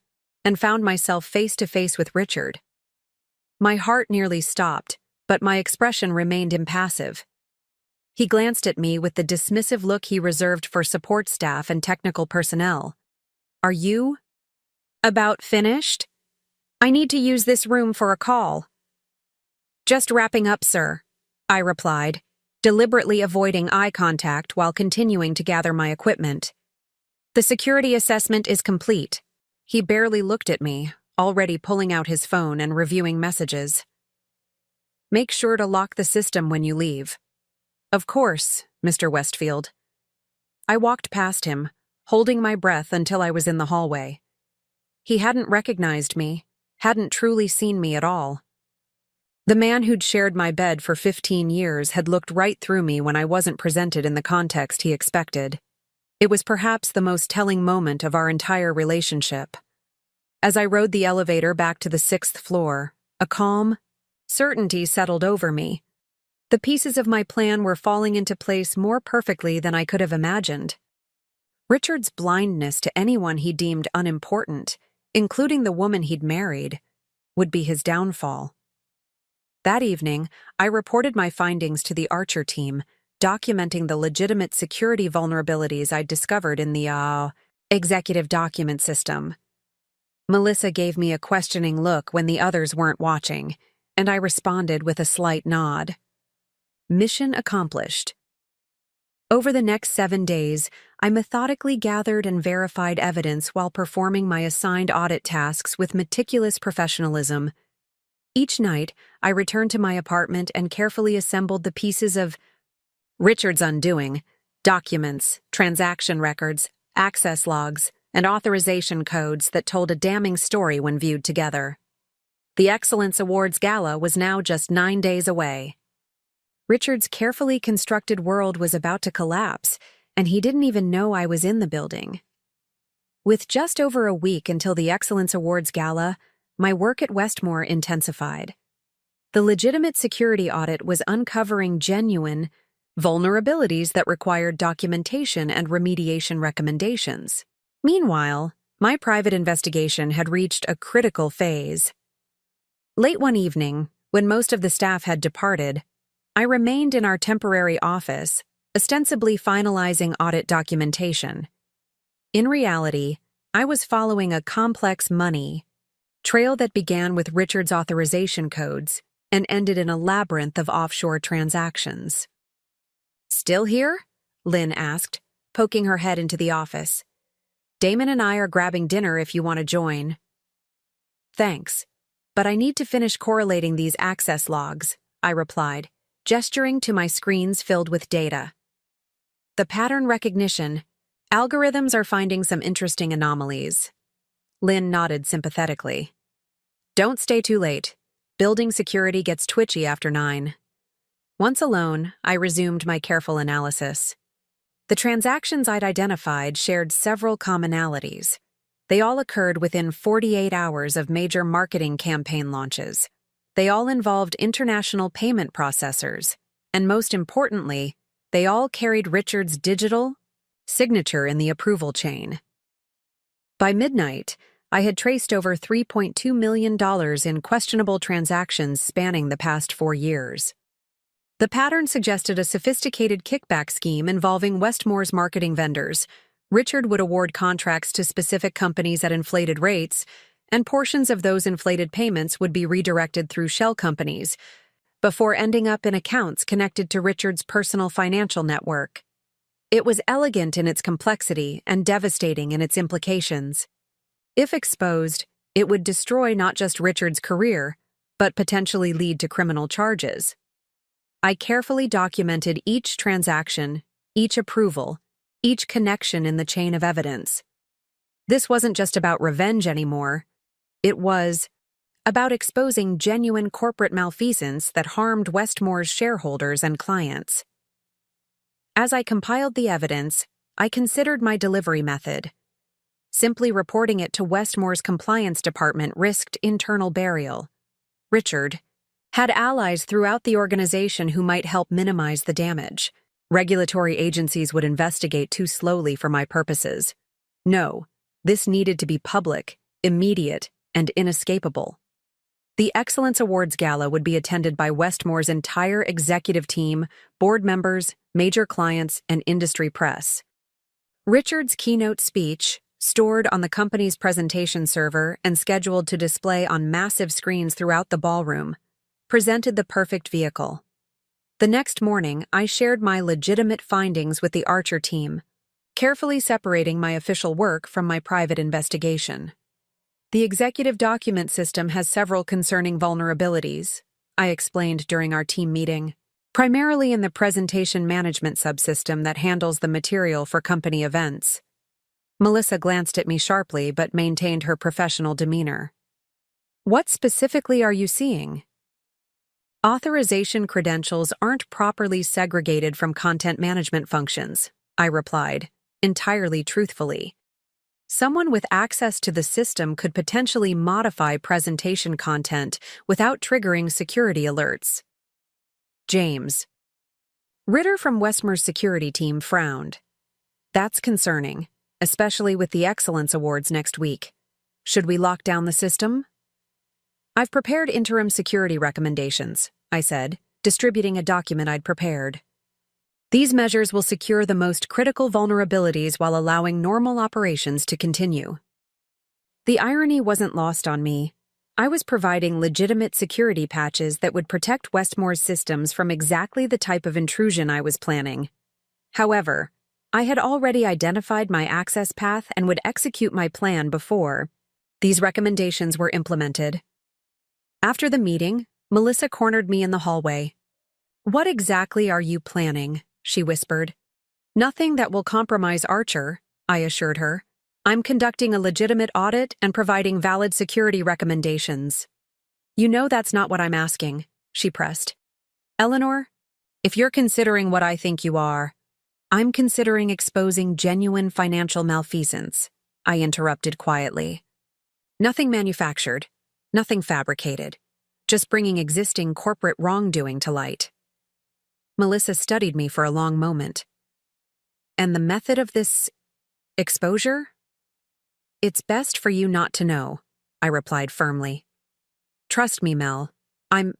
and found myself face to face with Richard. My heart nearly stopped, but my expression remained impassive. He glanced at me with the dismissive look he reserved for support staff and technical personnel. "Are you about finished?" I need to use this room for a call. Just wrapping up, sir, I replied, deliberately avoiding eye contact while continuing to gather my equipment. The security assessment is complete. He barely looked at me, already pulling out his phone and reviewing messages. Make sure to lock the system when you leave. Of course, Mr. Westfield. I walked past him, holding my breath until I was in the hallway. He hadn't recognized me, hadn't truly seen me at all. The man who'd shared my bed for 15 years had looked right through me when I wasn't presented in the context he expected. It was perhaps the most telling moment of our entire relationship. As I rode the elevator back to the 6th floor, a calm certainty settled over me. The pieces of my plan were falling into place more perfectly than I could have imagined. Richard's blindness to anyone he deemed unimportant, including the woman he'd married, would be his downfall. That evening, I reported my findings to the Archer team, documenting the legitimate security vulnerabilities I'd discovered in the executive document system. Melissa gave me a questioning look when the others weren't watching, and I responded with a slight nod. Mission accomplished. Over the next 7 days, I methodically gathered and verified evidence while performing my assigned audit tasks with meticulous professionalism. Each night, I returned to my apartment and carefully assembled the pieces of Richard's undoing: documents, transaction records, access logs, and authorization codes that told a damning story when viewed together. The Excellence Awards Gala was now just 9 days away. Richard's carefully constructed world was about to collapse, and he didn't even know I was in the building. With just over a week until the Excellence Awards Gala, my work at Westmore intensified. The legitimate security audit was uncovering genuine vulnerabilities that required documentation and remediation recommendations. Meanwhile, my private investigation had reached a critical phase. Late one evening, when most of the staff had departed, I remained in our temporary office, ostensibly finalizing audit documentation. In reality, I was following a complex money trail that began with Richard's authorization codes and ended in a labyrinth of offshore transactions. Still here? Lynn asked, poking her head into the office. Damon and I are grabbing dinner if you want to join. Thanks, but I need to finish correlating these access logs, I replied, gesturing to my screens filled with data. The pattern recognition. Algorithms are finding some interesting anomalies. Lynn nodded sympathetically. Don't stay too late. Building security gets twitchy after 9. Once alone, I resumed my careful analysis. The transactions I'd identified shared several commonalities. They all occurred within 48 hours of major marketing campaign launches. They all involved international payment processors, and most importantly, they all carried Richard's digital signature in the approval chain. By midnight, I had traced over $3.2 million in questionable transactions spanning the past 4 years. The pattern suggested a sophisticated kickback scheme involving Westmore's marketing vendors. Richard would award contracts to specific companies at inflated rates, and portions of those inflated payments would be redirected through shell companies, before ending up in accounts connected to Richard's personal financial network. It was elegant in its complexity and devastating in its implications. If exposed, it would destroy not just Richard's career, but potentially lead to criminal charges. I carefully documented each transaction, each approval, each connection in the chain of evidence. This wasn't just about revenge anymore. It was about exposing genuine corporate malfeasance that harmed Westmore's shareholders and clients. As I compiled the evidence, I considered my delivery method. Simply reporting it to Westmore's compliance department risked internal burial. Richard had allies throughout the organization who might help minimize the damage. Regulatory agencies would investigate too slowly for my purposes. No, this needed to be public, immediate, and inescapable. The Excellence Awards Gala would be attended by Westmore's entire executive team, board members, major clients, and industry press. Richard's keynote speech, stored on the company's presentation server and scheduled to display on massive screens throughout the ballroom, presented the perfect vehicle. The next morning, I shared my legitimate findings with the Archer team, carefully separating my official work from my private investigation. The executive document system has several concerning vulnerabilities, I explained during our team meeting, primarily in the presentation management subsystem that handles the material for company events. Melissa glanced at me sharply but maintained her professional demeanor. What specifically are you seeing? Authorization credentials aren't properly segregated from content management functions, I replied, entirely truthfully. Someone with access to the system could potentially modify presentation content without triggering security alerts. James. Ritter from Westmore's security team frowned. That's concerning, especially with the Excellence Awards next week. Should we lock down the system? I've prepared interim security recommendations, I said, distributing a document I'd prepared. These measures will secure the most critical vulnerabilities while allowing normal operations to continue. The irony wasn't lost on me. I was providing legitimate security patches that would protect Westmore's systems from exactly the type of intrusion I was planning. However, I had already identified my access path and would execute my plan before these recommendations were implemented. After the meeting, Melissa cornered me in the hallway. "What exactly are you planning?" she whispered. "Nothing that will compromise Archer," I assured her. "I'm conducting a legitimate audit and providing valid security recommendations." "You know that's not what I'm asking," she pressed. "Eleanor, if you're considering what I think you are, I'm considering exposing genuine financial malfeasance," I interrupted quietly. "Nothing manufactured, nothing fabricated, just bringing existing corporate wrongdoing to light." Melissa studied me for a long moment. "And the method of this exposure?" "It's best for you not to know," I replied firmly. "Trust me, Mel. I'm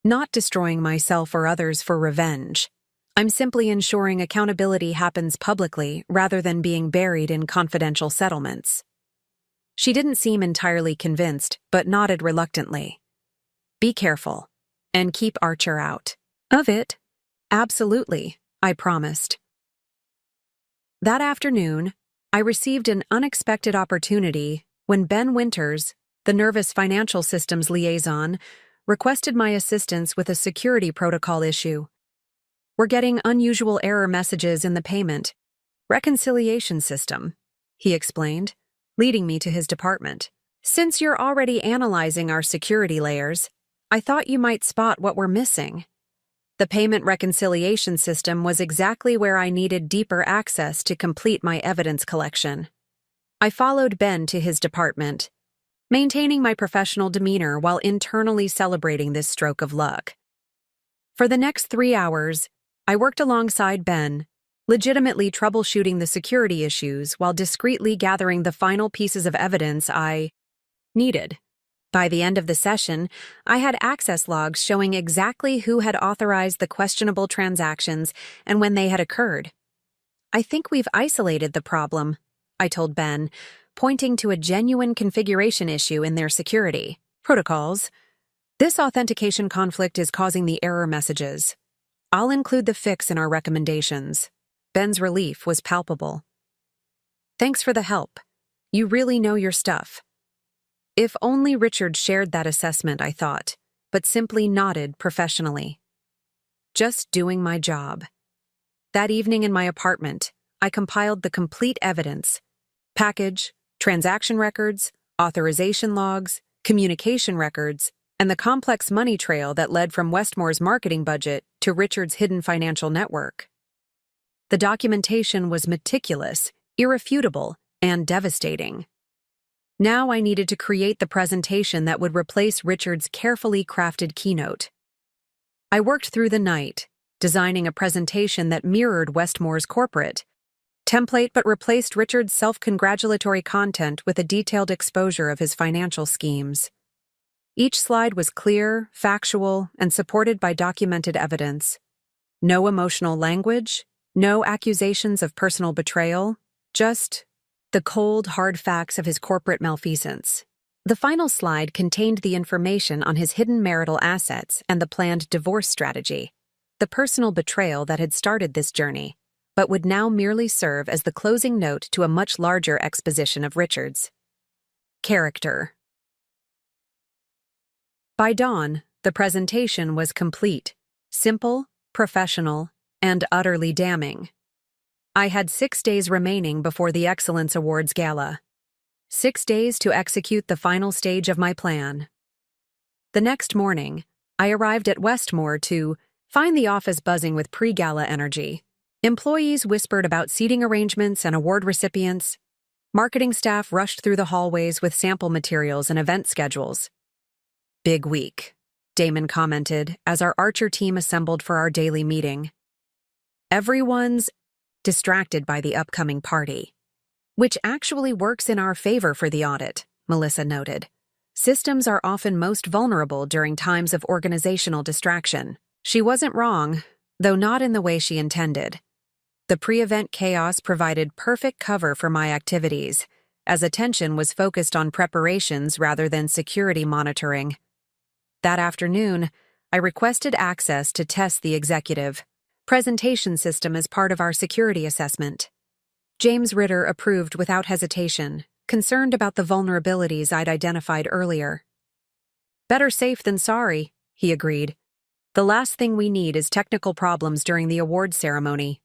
not destroying myself or others for revenge. I'm simply ensuring accountability happens publicly rather than being buried in confidential settlements." She didn't seem entirely convinced, but nodded reluctantly. "Be careful, and keep Archer out of it." "Absolutely," I promised. That afternoon, I received an unexpected opportunity when Ben Winters, the Nervous Financial Systems liaison, requested my assistance with a security protocol issue. "We're getting unusual error messages in the payment reconciliation system," he explained, leading me to his department. "Since you're already analyzing our security layers, I thought you might spot what we're missing." The payment reconciliation system was exactly where I needed deeper access to complete my evidence collection. I followed Ben to his department, maintaining my professional demeanor while internally celebrating this stroke of luck. For the next 3 hours, I worked alongside Ben, legitimately troubleshooting the security issues while discreetly gathering the final pieces of evidence I needed. By the end of the session, I had access logs showing exactly who had authorized the questionable transactions and when they had occurred. "I think we've isolated the problem," I told Ben, pointing to a genuine configuration issue in their security protocols. "This authentication conflict is causing the error messages. I'll include the fix in our recommendations." Ben's relief was palpable. "Thanks for the help. You really know your stuff." If only Richard shared that assessment, I thought, but simply nodded professionally. Just doing my job. That evening in my apartment, I compiled the complete evidence: package, transaction records, authorization logs, communication records, and the complex money trail that led from Westmore's marketing budget to Richard's hidden financial network. The documentation was meticulous, irrefutable, and devastating. Now I needed to create the presentation that would replace Richard's carefully crafted keynote. I worked through the night, designing a presentation that mirrored Westmore's corporate template but replaced Richard's self-congratulatory content with a detailed exposure of his financial schemes. Each slide was clear, factual, and supported by documented evidence. No emotional language, no accusations of personal betrayal, just the cold, hard facts of his corporate malfeasance. The final slide contained the information on his hidden marital assets and the planned divorce strategy, the personal betrayal that had started this journey, but would now merely serve as the closing note to a much larger exposition of Richard's character. By dawn, the presentation was complete, simple, professional, and utterly damning. I had 6 days remaining before the Excellence Awards Gala. 6 days to execute the final stage of my plan. The next morning, I arrived at Westmore to find the office buzzing with pre-gala energy. Employees whispered about seating arrangements and award recipients. Marketing staff rushed through the hallways with sample materials and event schedules. "Big week," Damon commented as our Archer team assembled for our daily meeting. "Everyone's distracted by the upcoming party, which actually works in our favor for the audit," Melissa noted. "Systems are often most vulnerable during times of organizational distraction." She wasn't wrong, though not in the way she intended. The pre-event chaos provided perfect cover for my activities, as attention was focused on preparations rather than security monitoring. That afternoon, I requested access to test the executive presentation system as part of our security assessment. James Ritter approved without hesitation, concerned about the vulnerabilities I'd identified earlier. "Better safe than sorry," he agreed. "The last thing we need is technical problems during the awards ceremony."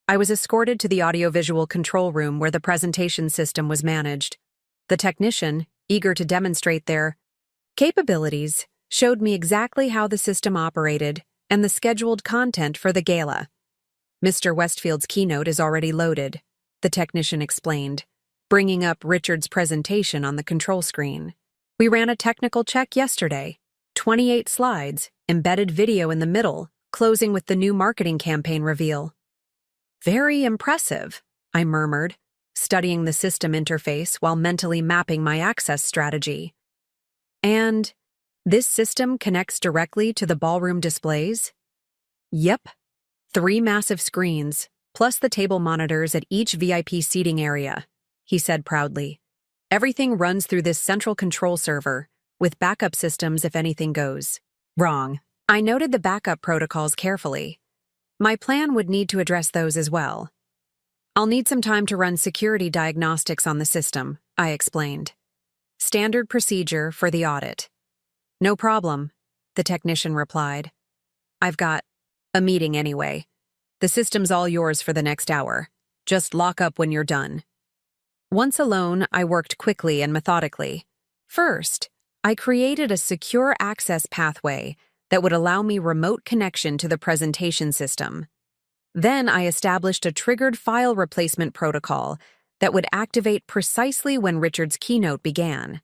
I was escorted to the audiovisual control room where the presentation system was managed. The technician, eager to demonstrate their capabilities, showed me exactly how the system operated and the scheduled content for the gala. "Mr. Westfield's keynote is already loaded," the technician explained, bringing up Richard's presentation on the control screen. "We ran a technical check yesterday. 28 slides, embedded video in the middle, closing with the new marketing campaign reveal." "Very impressive," I murmured, studying the system interface while mentally mapping my access strategy. "And this system connects directly to the ballroom displays?" "Yep. 3 massive screens, plus the table monitors at each VIP seating area," he said proudly. "Everything runs through this central control server, with backup systems if anything goes wrong." I noted the backup protocols carefully. My plan would need to address those as well. "I'll need some time to run security diagnostics on the system," I explained. "Standard procedure for the audit." "No problem," the technician replied. "I've got a meeting anyway. The system's all yours for the next hour. Just lock up when you're done." Once alone, I worked quickly and methodically. First, I created a secure access pathway that would allow me remote connection to the presentation system. Then I established a triggered file replacement protocol that would activate precisely when Richard's keynote began.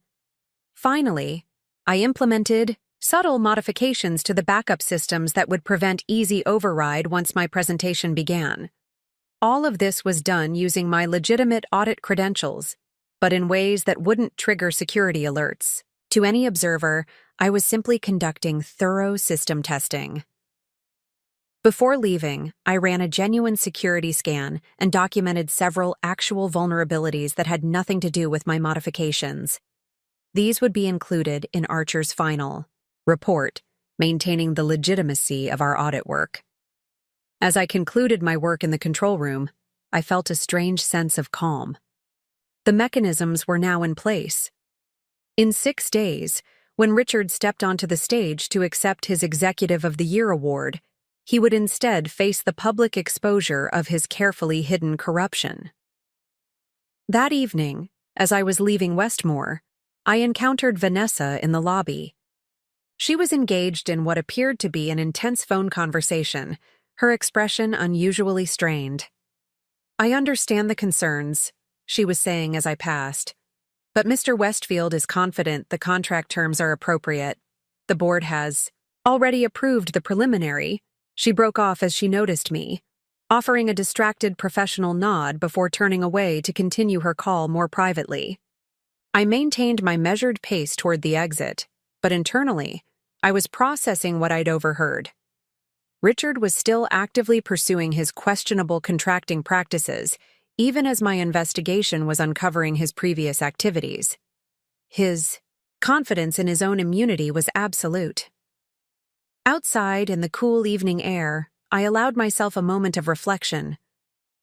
Finally, I implemented subtle modifications to the backup systems that would prevent easy override once my presentation began. All of this was done using my legitimate audit credentials, but in ways that wouldn't trigger security alerts. To any observer, I was simply conducting thorough system testing. Before leaving, I ran a genuine security scan and documented several actual vulnerabilities that had nothing to do with my modifications. These would be included in Archer's final report, maintaining the legitimacy of our audit work. As I concluded my work in the control room, I felt a strange sense of calm. The mechanisms were now in place. In 6 days, when Richard stepped onto the stage to accept his Executive of the Year award, he would instead face the public exposure of his carefully hidden corruption. That evening, as I was leaving Westmore, I encountered Vanessa in the lobby. She was engaged in what appeared to be an intense phone conversation, her expression unusually strained. "I understand the concerns," she was saying as I passed. "But Mr. Westfield is confident the contract terms are appropriate. The board has already approved the preliminary." She broke off as she noticed me, offering a distracted professional nod before turning away to continue her call more privately. I maintained my measured pace toward the exit, but internally, I was processing what I'd overheard. Richard was still actively pursuing his questionable contracting practices, even as my investigation was uncovering his previous activities. His confidence in his own immunity was absolute. Outside, in the cool evening air, I allowed myself a moment of reflection.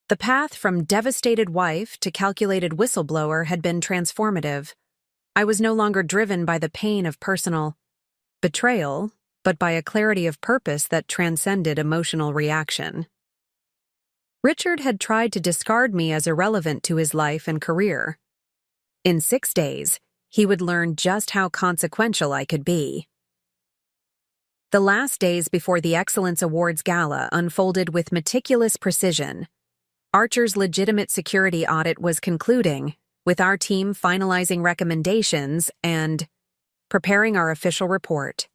The path from devastated wife to calculated whistleblower had been transformative. I was no longer driven by the pain of personal betrayal, but by a clarity of purpose that transcended emotional reaction. Richard had tried to discard me as irrelevant to his life and career. In 6 days, he would learn just how consequential I could be. The last days before the Excellence Awards Gala unfolded with meticulous precision. Archer's legitimate security audit was concluding, with our team finalizing recommendations and preparing our official report.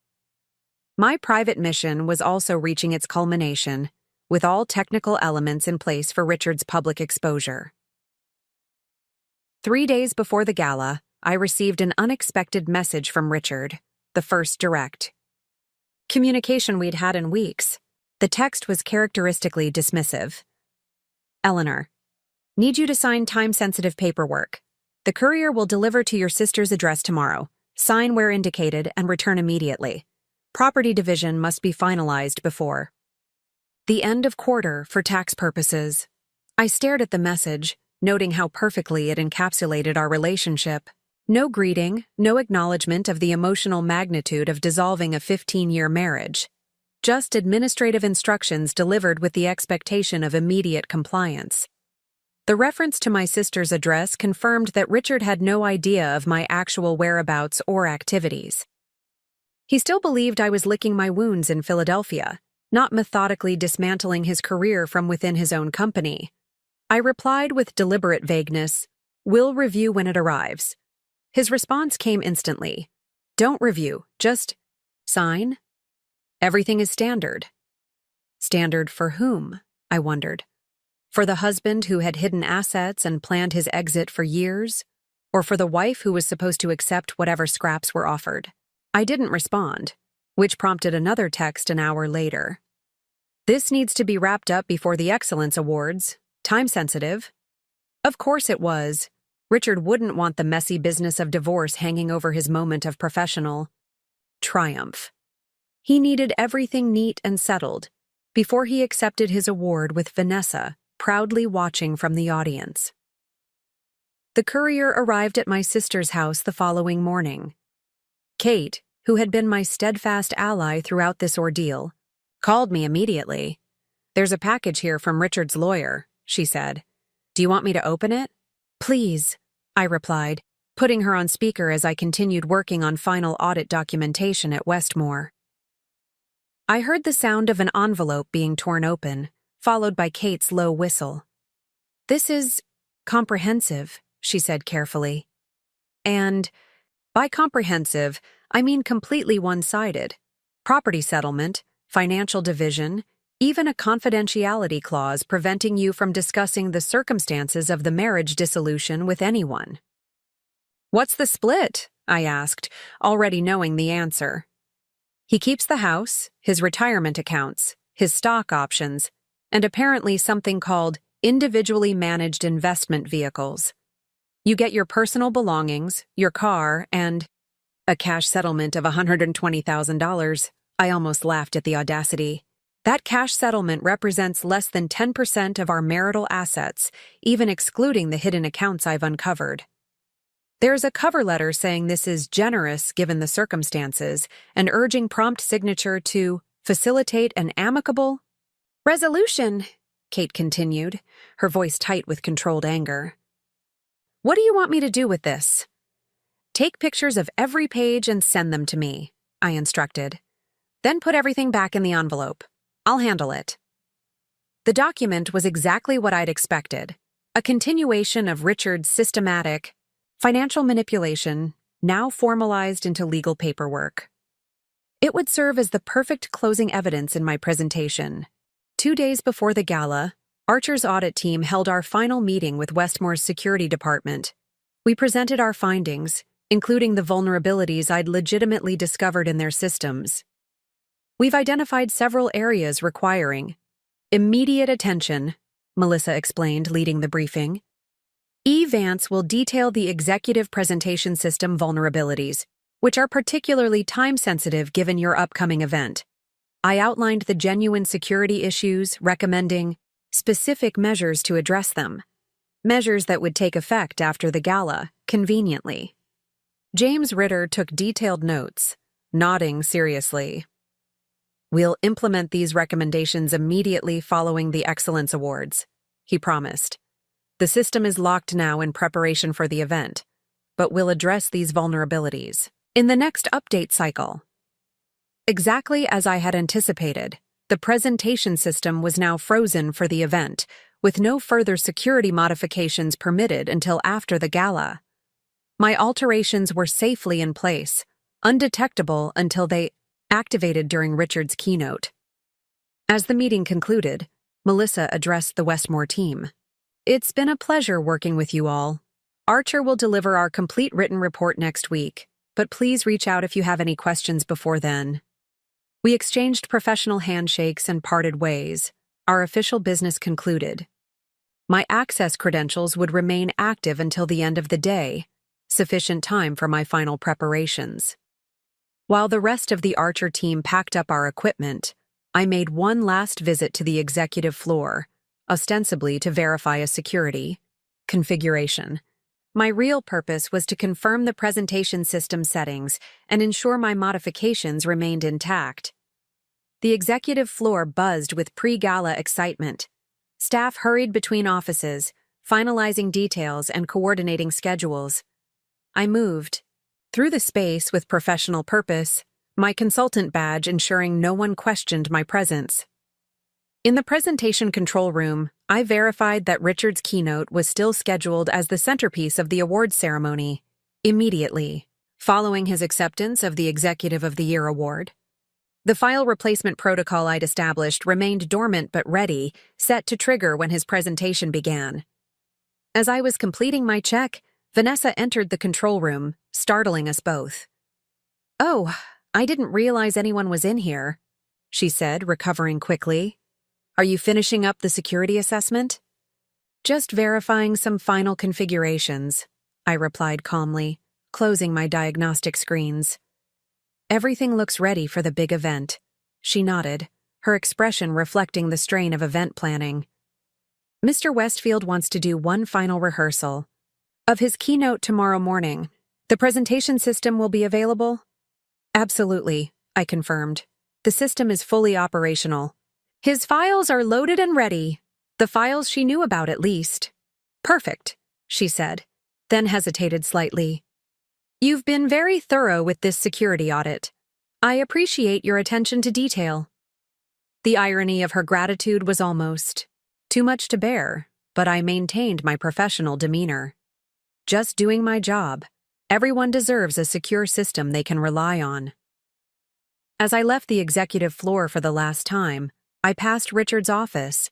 My private mission was also reaching its culmination, with all technical elements in place for Richard's public exposure. 3 days before the gala, I received an unexpected message from Richard, the first direct communication we'd had in weeks. The text was characteristically dismissive. Eleanor, need you to sign time-sensitive paperwork. The courier will deliver to your sister's address tomorrow. Sign where indicated and return immediately. Property division must be finalized before the end of quarter for tax purposes. I stared at the message, noting how perfectly it encapsulated our relationship. No greeting, no acknowledgement of the emotional magnitude of dissolving a 15-year marriage. Just administrative instructions delivered with the expectation of immediate compliance. The reference to my sister's address confirmed that Richard had no idea of my actual whereabouts or activities. He still believed I was licking my wounds in Philadelphia, not methodically dismantling his career from within his own company. I replied with deliberate vagueness, "We'll review when it arrives." His response came instantly. "Don't review, just sign. Everything is standard." Standard for whom? I wondered. For the husband who had hidden assets and planned his exit for years? Or for the wife who was supposed to accept whatever scraps were offered? I didn't respond, which prompted another text an hour later. "This needs to be wrapped up before the Excellence Awards. Time sensitive." Of course it was. Richard wouldn't want the messy business of divorce hanging over his moment of professional triumph. He needed everything neat and settled before he accepted his award, with Vanessa proudly watching from the audience. The courier arrived at my sister's house the following morning. Kate, who had been my steadfast ally throughout this ordeal, called me immediately. "There's a package here from Richard's lawyer," she said. "Do you want me to open it?" "Please," I replied, putting her on speaker as I continued working on final audit documentation at Westmore. I heard the sound of an envelope being torn open, followed by Kate's low whistle. "This is comprehensive," she said carefully. And by comprehensive, I mean completely one-sided. Property settlement, financial division, even a confidentiality clause preventing you from discussing the circumstances of the marriage dissolution with anyone. "What's the split?" I asked, already knowing the answer. "He keeps the house, his retirement accounts, his stock options, and apparently something called individually managed investment vehicles. You get your personal belongings, your car, and a cash settlement of $120,000. I almost laughed at the audacity. That cash settlement represents less than 10% of our marital assets, even excluding the hidden accounts I've uncovered. There's a cover letter saying this is generous given the circumstances and urging prompt signature to facilitate an amicable resolution," Kate continued, her voice tight with controlled anger. "What do you want me to do with this?" "Take pictures of every page and send them to me," I instructed. "Then put everything back in the envelope. I'll handle it." The document was exactly what I'd expected, a continuation of Richard's systematic financial manipulation, now formalized into legal paperwork. It would serve as the perfect closing evidence in my presentation. 2 days before the gala, Archer's audit team held our final meeting with Westmore's security department. We presented our findings, including the vulnerabilities I'd legitimately discovered in their systems. "We've identified several areas requiring immediate attention," Melissa explained, leading the briefing. Vance will detail the executive presentation system vulnerabilities, which are particularly time-sensitive given your upcoming event. I outlined the genuine security issues, recommending specific measures to address them. Measures that would take effect after the gala, conveniently. James Ritter took detailed notes, nodding seriously. We'll implement these recommendations immediately following the Excellence Awards, he promised. The system is locked now in preparation for the event, but we'll address these vulnerabilities in the next update cycle. Exactly as I had anticipated, the presentation system was now frozen for the event, with no further security modifications permitted until after the gala. My alterations were safely in place, undetectable until they activated during Richard's keynote. As the meeting concluded, Melissa addressed the Westmore team. It's been a pleasure working with you all. Archer will deliver our complete written report next week, but please reach out if you have any questions before then. We exchanged professional handshakes and parted ways. Our official business concluded. My access credentials would remain active until the end of the day, sufficient time for my final preparations. While the rest of the Archer team packed up our equipment, I made one last visit to the executive floor, ostensibly to verify a security configuration. My real purpose was to confirm the presentation system settings and ensure my modifications remained intact. The executive floor buzzed with pre-gala excitement. Staff hurried between offices, finalizing details and coordinating schedules. I moved through the space with professional purpose, my consultant badge ensuring no one questioned my presence. In the presentation control room, I verified that Richard's keynote was still scheduled as the centerpiece of the awards ceremony, immediately, following his acceptance of the Executive of the Year award. The file replacement protocol I'd established remained dormant but ready, set to trigger when his presentation began. As I was completing my check, Vanessa entered the control room, startling us both. "Oh, I didn't realize anyone was in here," she said, recovering quickly. "Are you finishing up the security assessment?" "Just verifying some final configurations," I replied calmly, closing my diagnostic screens. "Everything looks ready for the big event." She nodded, her expression reflecting the strain of event planning. "Mr. Westfield wants to do one final rehearsal of his keynote tomorrow morning. The presentation system will be available?" "Absolutely," I confirmed. "The system is fully operational. His files are loaded and ready. The files she knew about, at least." "Perfect," she said, then hesitated slightly. "You've been very thorough with this security audit. I appreciate your attention to detail." The irony of her gratitude was almost too much to bear, but I maintained my professional demeanor. Just doing my job. Everyone deserves a secure system they can rely on. As I left the executive floor for the last time, I passed Richard's office.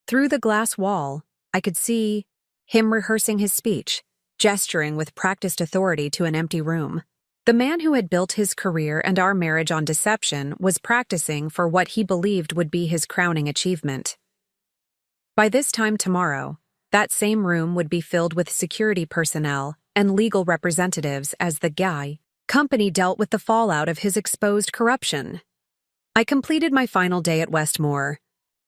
Through the glass wall, I could see him rehearsing his speech, gesturing with practiced authority to an empty room. The man who had built his career and our marriage on deception was practicing for what he believed would be his crowning achievement. By this time tomorrow, that same room would be filled with security personnel and legal representatives as the company dealt with the fallout of his exposed corruption. I completed my final day at Westmore,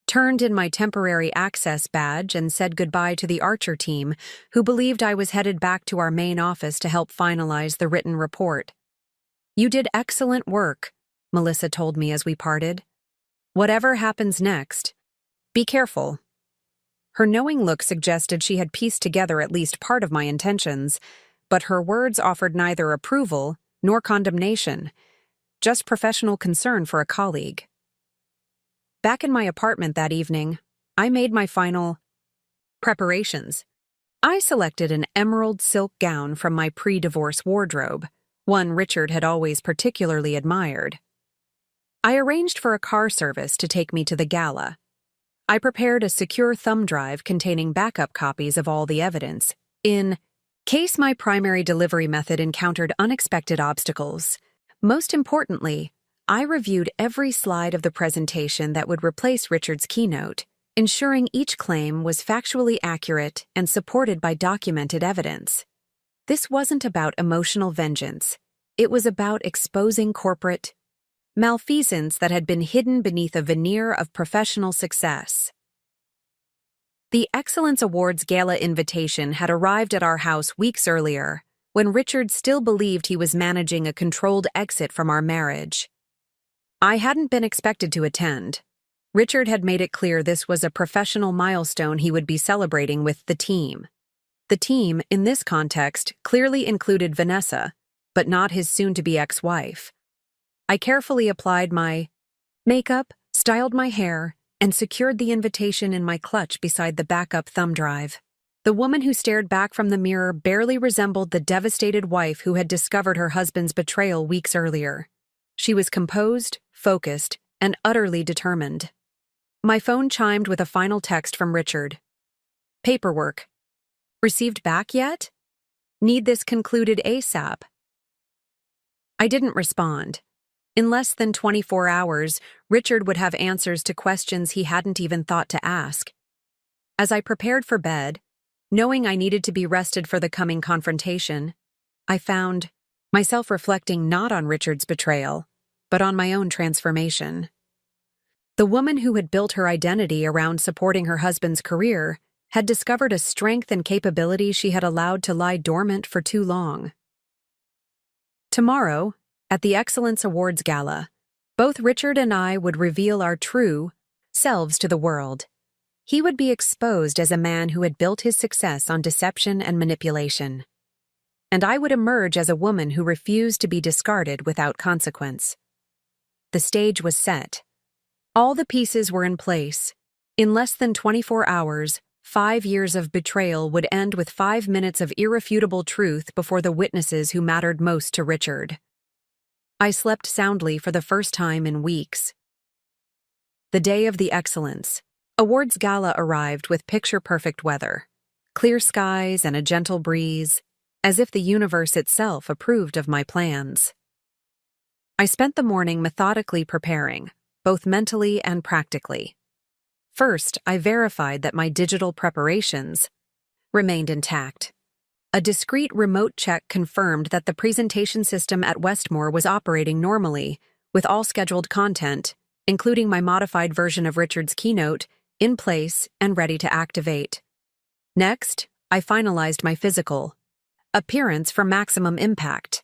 turned in my temporary access badge and said goodbye to the Archer team, who believed I was headed back to our main office to help finalize the written report. "You did excellent work," Melissa told me as we parted. "Whatever happens next, be careful." Her knowing look suggested she had pieced together at least part of my intentions, but her words offered neither approval nor condemnation, just professional concern for a colleague. Back in my apartment that evening, I made my final preparations. I selected an emerald silk gown from my pre-divorce wardrobe, one Richard had always particularly admired. I arranged for a car service to take me to the gala. I prepared a secure thumb drive containing backup copies of all the evidence, in case my primary delivery method encountered unexpected obstacles. Most importantly, I reviewed every slide of the presentation that would replace Richard's keynote, ensuring each claim was factually accurate and supported by documented evidence. This wasn't about emotional vengeance. It was about exposing corporate malfeasance that had been hidden beneath a veneer of professional success. The Excellence Awards Gala invitation had arrived at our house weeks earlier, when Richard still believed he was managing a controlled exit from our marriage. I hadn't been expected to attend. Richard had made it clear this was a professional milestone he would be celebrating with the team. The team, in this context, clearly included Vanessa, but not his soon-to-be ex-wife. I carefully applied my makeup, styled my hair, and secured the invitation in my clutch beside the backup thumb drive. The woman who stared back from the mirror barely resembled the devastated wife who had discovered her husband's betrayal weeks earlier. She was composed, focused, and utterly determined. My phone chimed with a final text from Richard. Paperwork. Received back yet? Need this concluded ASAP. I didn't respond. In less than 24 hours, Richard would have answers to questions he hadn't even thought to ask. As I prepared for bed, knowing I needed to be rested for the coming confrontation, I found myself reflecting not on Richard's betrayal, but on my own transformation. The woman who had built her identity around supporting her husband's career had discovered a strength and capability she had allowed to lie dormant for too long. Tomorrow, at the Excellence Awards Gala, both Richard and I would reveal our true selves to the world. He would be exposed as a man who had built his success on deception and manipulation. And I would emerge as a woman who refused to be discarded without consequence. The stage was set. All the pieces were in place. In less than 24 hours, 5 years of betrayal would end with 5 minutes of irrefutable truth before the witnesses who mattered most to Richard. I slept soundly for the first time in weeks. The day of the Excellence Awards Gala arrived with picture-perfect weather, clear skies and a gentle breeze, as if the universe itself approved of my plans. I spent the morning methodically preparing, both mentally and practically. First, I verified that my digital preparations remained intact. A discreet remote check confirmed that the presentation system at Westmore was operating normally, with all scheduled content, including my modified version of Richard's keynote, in place and ready to activate. Next, I finalized my physical appearance for maximum impact.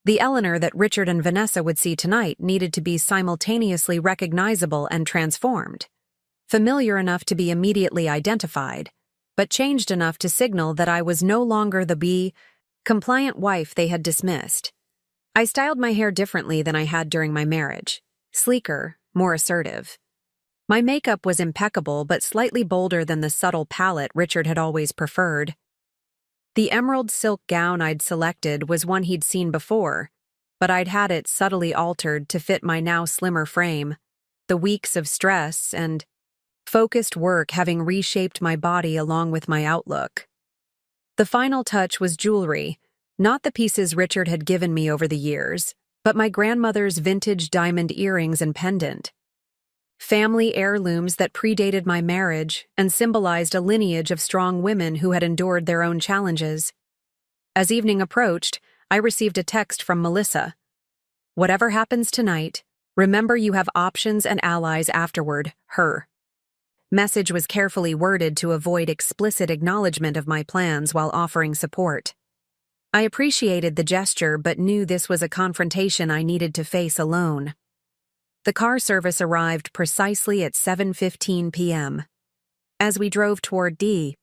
The Eleanor that Richard and Vanessa would see tonight needed to be simultaneously recognizable and transformed, familiar enough to be immediately identified, but changed enough to signal that I was no longer the compliant wife they had dismissed. I styled my hair differently than I had during my marriage, sleeker, more assertive. My makeup was impeccable but slightly bolder than the subtle palette Richard had always preferred. The emerald silk gown I'd selected was one he'd seen before, but I'd had it subtly altered to fit my now slimmer frame, the weeks of stress and focused work having reshaped my body along with my outlook. The final touch was jewelry, not the pieces Richard had given me over the years, but my grandmother's vintage diamond earrings and pendant. Family heirlooms that predated my marriage and symbolized a lineage of strong women who had endured their own challenges. As evening approached, I received a text from Melissa. Whatever happens tonight, remember you have options and allies afterward, her. Message was carefully worded to avoid explicit acknowledgement of my plans while offering support. I appreciated the gesture but knew this was a confrontation I needed to face alone. The car service arrived precisely at 7:15 p.m. As we drove toward the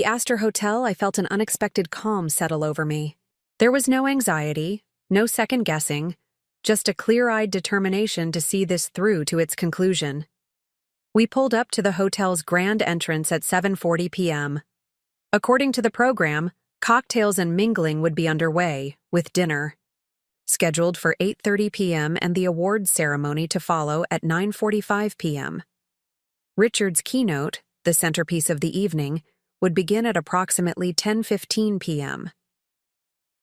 Astor Hotel, I felt an unexpected calm settle over me. There was no anxiety, no second-guessing, just a clear-eyed determination to see this through to its conclusion. We pulled up to the hotel's grand entrance at 7:40 p.m. According to the program, cocktails and mingling would be underway, with dinner scheduled for 8:30 p.m. and the awards ceremony to follow at 9:45 p.m. Richard's keynote, the centerpiece of the evening, would begin at approximately 10:15 p.m.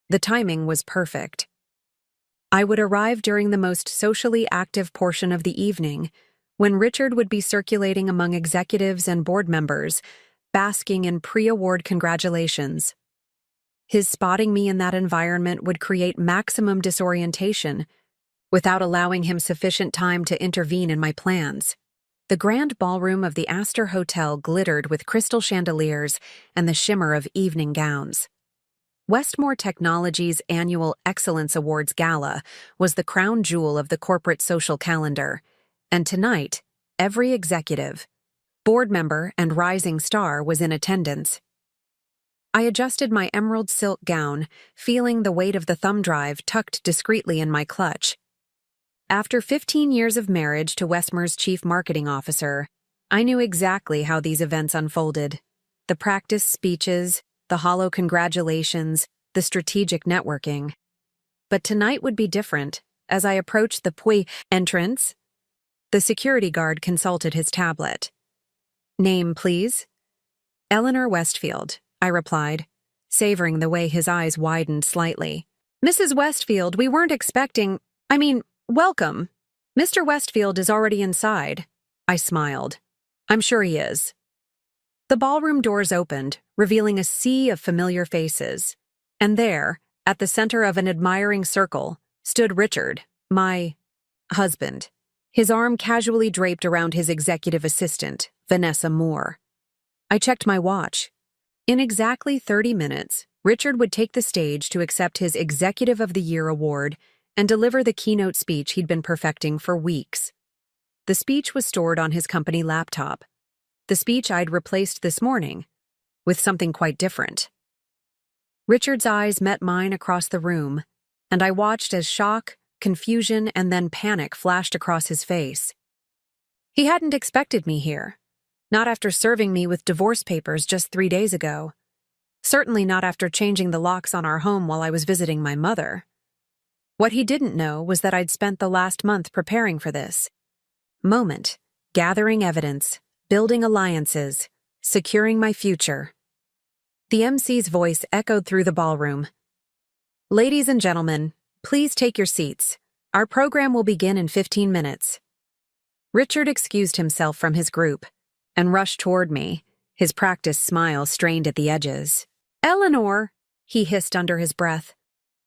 The timing was perfect. I would arrive during the most socially active portion of the evening, when Richard would be circulating among executives and board members, basking in pre-award congratulations. His spotting me in that environment would create maximum disorientation, without allowing him sufficient time to intervene in my plans. The grand ballroom of the Astor Hotel glittered with crystal chandeliers and the shimmer of evening gowns. Westmore Technology's annual Excellence Awards Gala was the crown jewel of the corporate social calendar, and tonight, every executive, board member, and rising star was in attendance. I adjusted my emerald silk gown, feeling the weight of the thumb drive tucked discreetly in my clutch. After 15 years of marriage to Westmore's chief marketing officer, I knew exactly how these events unfolded. The practice speeches, the hollow congratulations, the strategic networking. But tonight would be different. As I approached the entrance, the security guard consulted his tablet. "Name, please?" "Eleanor Westfield," I replied, savoring the way his eyes widened slightly. "Mrs. Westfield, we weren't expecting— welcome. Mr. Westfield is already inside." I smiled. "I'm sure he is." The ballroom doors opened, revealing a sea of familiar faces. And there, at the center of an admiring circle, stood Richard, my husband, his arm casually draped around his executive assistant, Vanessa Moore. I checked my watch. In exactly 30 minutes, Richard would take the stage to accept his Executive of the Year award and deliver the keynote speech he'd been perfecting for weeks. The speech was stored on his company laptop. The speech I'd replaced this morning with something quite different. Richard's eyes met mine across the room, and I watched as shock, confusion, and then panic flashed across his face. He hadn't expected me here, not after serving me with divorce papers just 3 days ago. Certainly not after changing the locks on our home while I was visiting my mother. What he didn't know was that I'd spent the last month preparing for this moment, gathering evidence, building alliances, securing my future. The MC's voice echoed through the ballroom. "Ladies and gentlemen, please take your seats. Our program will begin in 15 minutes. Richard excused himself from his group and rushed toward me, his practiced smile strained at the edges. "Eleanor," he hissed under his breath,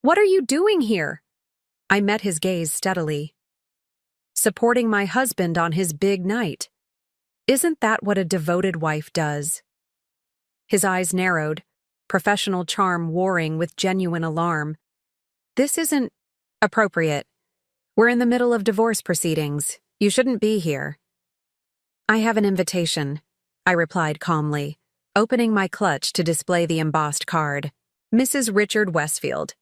"what are you doing here?" I met his gaze steadily. "Supporting my husband on his big night. Isn't that what a devoted wife does?" His eyes narrowed, professional charm warring with genuine alarm. "This isn't appropriate. We're in the middle of divorce proceedings. You shouldn't be here." "I have an invitation," I replied calmly, opening my clutch to display the embossed card. "Mrs. Richard Westfield.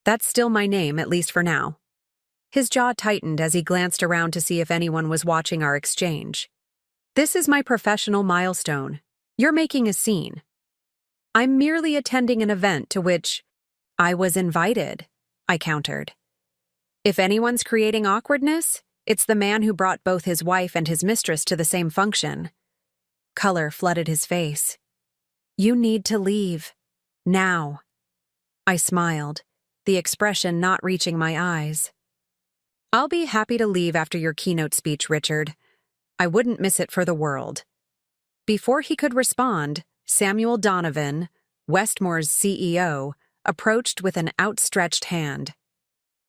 That's still my name, at least for now." His jaw tightened as he glanced around to see if anyone was watching our exchange. "This is my professional milestone. You're making a scene." "I'm merely attending an event to which I was invited," I countered. "If anyone's creating awkwardness, it's the man who brought both his wife and his mistress to the same function." Color flooded his face. "You need to leave. Now." I smiled, the expression not reaching my eyes. "I'll be happy to leave after your keynote speech, Richard. I wouldn't miss it for the world." Before he could respond, Samuel Donovan, Westmore's CEO, approached with an outstretched hand.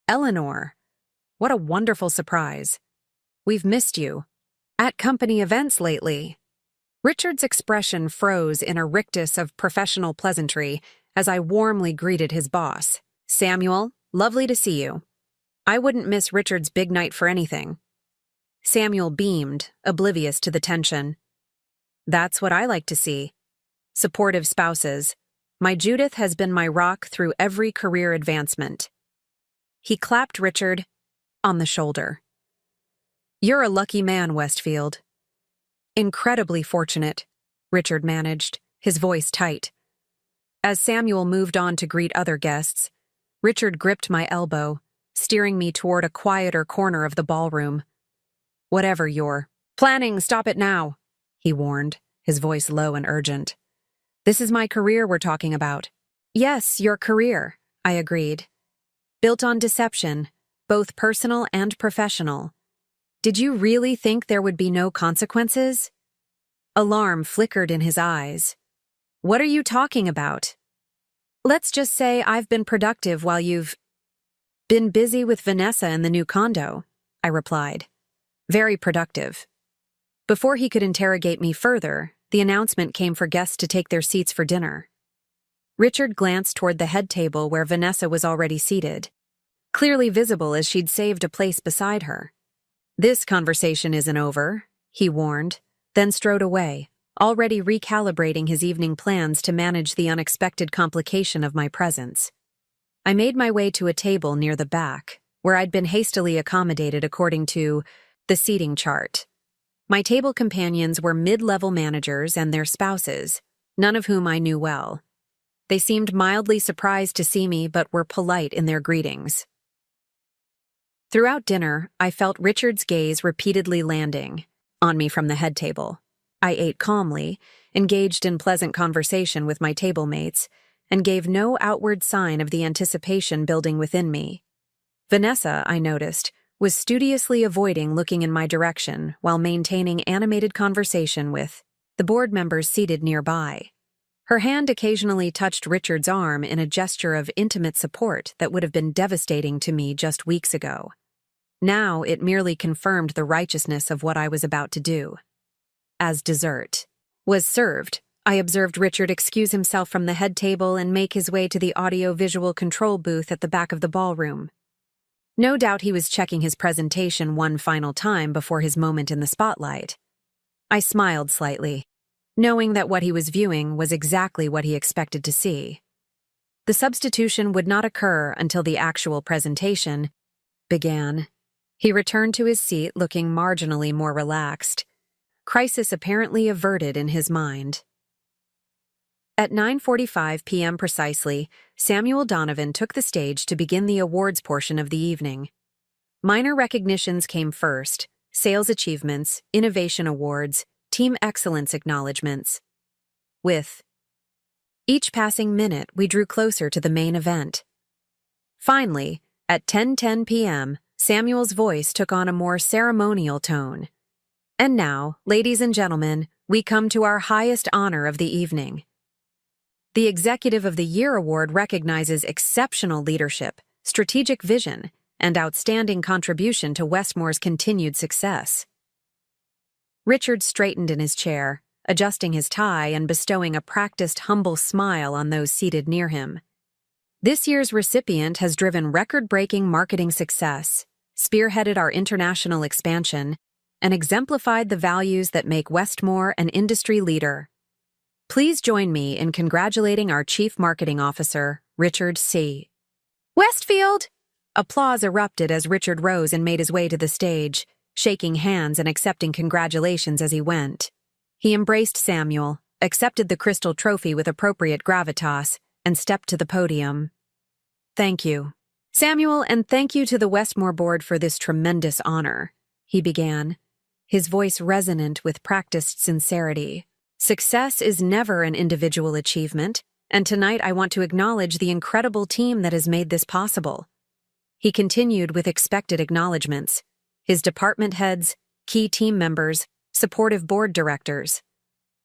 "Eleanor, what a wonderful surprise. We've missed you. At company events lately." Richard's expression froze in a rictus of professional pleasantry as I warmly greeted his boss. "Samuel, lovely to see you. I wouldn't miss Richard's big night for anything." Samuel beamed, oblivious to the tension. "That's what I like to see. Supportive spouses. My Judith has been my rock through every career advancement." He clapped Richard on the shoulder. "You're a lucky man, Westfield." "Incredibly fortunate," Richard managed, his voice tight. As Samuel moved on to greet other guests, Richard gripped my elbow, steering me toward a quieter corner of the ballroom. "Whatever you're planning, stop it now," he warned, his voice low and urgent. "This is my career we're talking about." "Yes, your career," I agreed. "Built on deception, both personal and professional. Did you really think there would be no consequences? Alarm flickered in his eyes. What are you talking about? Let's just say I've been productive while you've been busy with Vanessa in the new condo, I replied. Very productive. Before he could interrogate me further, the announcement came for guests to take their seats for dinner. Richard glanced toward the head table where Vanessa was already seated, clearly visible as she'd saved a place beside her. This conversation isn't over, he warned, then strode away, already recalibrating his evening plans to manage the unexpected complication of my presence. I made my way to a table near the back, where I'd been hastily accommodated according to the seating chart. My table companions were mid-level managers and their spouses, none of whom I knew well. They seemed mildly surprised to see me but were polite in their greetings. Throughout dinner, I felt Richard's gaze repeatedly landing on me from the head table. I ate calmly, engaged in pleasant conversation with my table mates, and gave no outward sign of the anticipation building within me. Vanessa, I noticed, was studiously avoiding looking in my direction while maintaining animated conversation with the board members seated nearby. Her hand occasionally touched Richard's arm in a gesture of intimate support that would have been devastating to me just weeks ago. Now it merely confirmed the righteousness of what I was about to do. As dessert was served, I observed Richard excuse himself from the head table and make his way to the audio-visual control booth at the back of the ballroom. No doubt he was checking his presentation one final time before his moment in the spotlight. I smiled slightly, knowing that what he was viewing was exactly what he expected to see. The substitution would not occur until the actual presentation began. He returned to his seat looking marginally more relaxed, crisis apparently averted in his mind. At 9:45 p.m. precisely, Samuel Donovan took the stage to begin the awards portion of the evening. Minor recognitions came first: sales achievements, innovation awards, team excellence acknowledgments. With each passing minute, we drew closer to the main event. Finally, at 10:10 p.m., Samuel's voice took on a more ceremonial tone. And now, ladies and gentlemen, we come to our highest honor of the evening. The Executive of the Year Award recognizes exceptional leadership, strategic vision, and outstanding contribution to Westmore's continued success. Richard straightened in his chair, adjusting his tie and bestowing a practiced, humble smile on those seated near him. This year's recipient has driven record-breaking marketing success, spearheaded our international expansion, and exemplified the values that make Westmore an industry leader. Please join me in congratulating our Chief Marketing Officer, Richard C. Westfield! Applause erupted as Richard rose and made his way to the stage, shaking hands and accepting congratulations as he went. He embraced Samuel, accepted the crystal trophy with appropriate gravitas, and stepped to the podium. Thank you, Samuel, and thank you to the Westmore Board for this tremendous honor, he began, his voice resonant with practiced sincerity. Success is never an individual achievement, and tonight I want to acknowledge the incredible team that has made this possible. He continued with expected acknowledgments: his department heads, key team members, supportive board directors.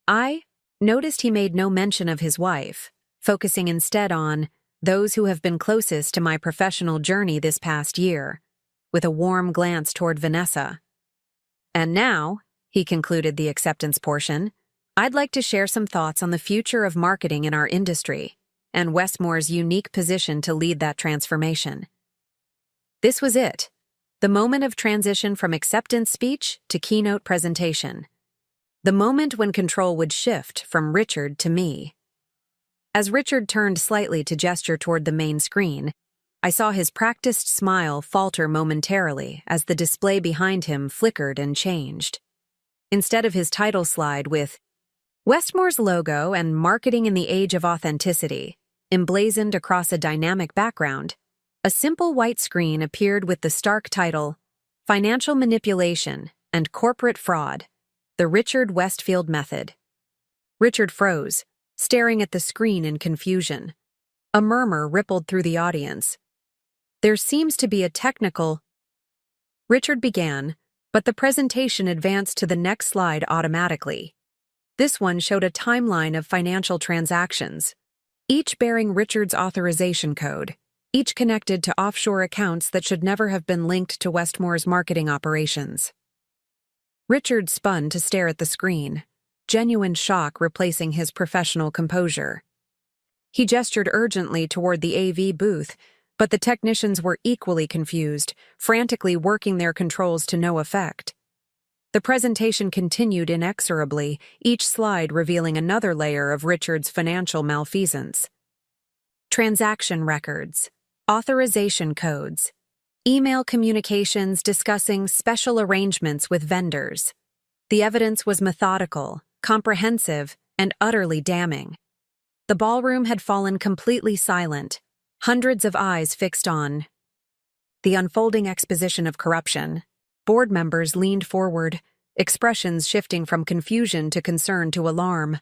I noticed he made no mention of his wife, focusing instead on those who have been closest to my professional journey this past year, with a warm glance toward Vanessa. And now, he concluded the acceptance portion, I'd like to share some thoughts on the future of marketing in our industry and Westmore's unique position to lead that transformation. This was it, the moment of transition from acceptance speech to keynote presentation. The moment when control would shift from Richard to me. As Richard turned slightly to gesture toward the main screen, I saw his practiced smile falter momentarily as the display behind him flickered and changed. Instead of his title slide with Westmore's logo and Marketing in the Age of Authenticity, emblazoned across a dynamic background, a simple white screen appeared with the stark title, Financial Manipulation and Corporate Fraud, the Richard Westfield Method. Richard froze, staring at the screen in confusion. A murmur rippled through the audience. There seems to be a technical... Richard began, but the presentation advanced to the next slide automatically. This one showed a timeline of financial transactions, each bearing Richard's authorization code, each connected to offshore accounts that should never have been linked to Westmore's marketing operations. Richard spun to stare at the screen, genuine shock replacing his professional composure. He gestured urgently toward the AV booth, but the technicians were equally confused, frantically working their controls to no effect. The presentation continued inexorably, each slide revealing another layer of Richard's financial malfeasance. Transaction records, authorization codes, email communications discussing special arrangements with vendors. The evidence was methodical, comprehensive, and utterly damning. The ballroom had fallen completely silent, hundreds of eyes fixed on the unfolding exposition of corruption. Board members leaned forward, expressions shifting from confusion to concern to alarm.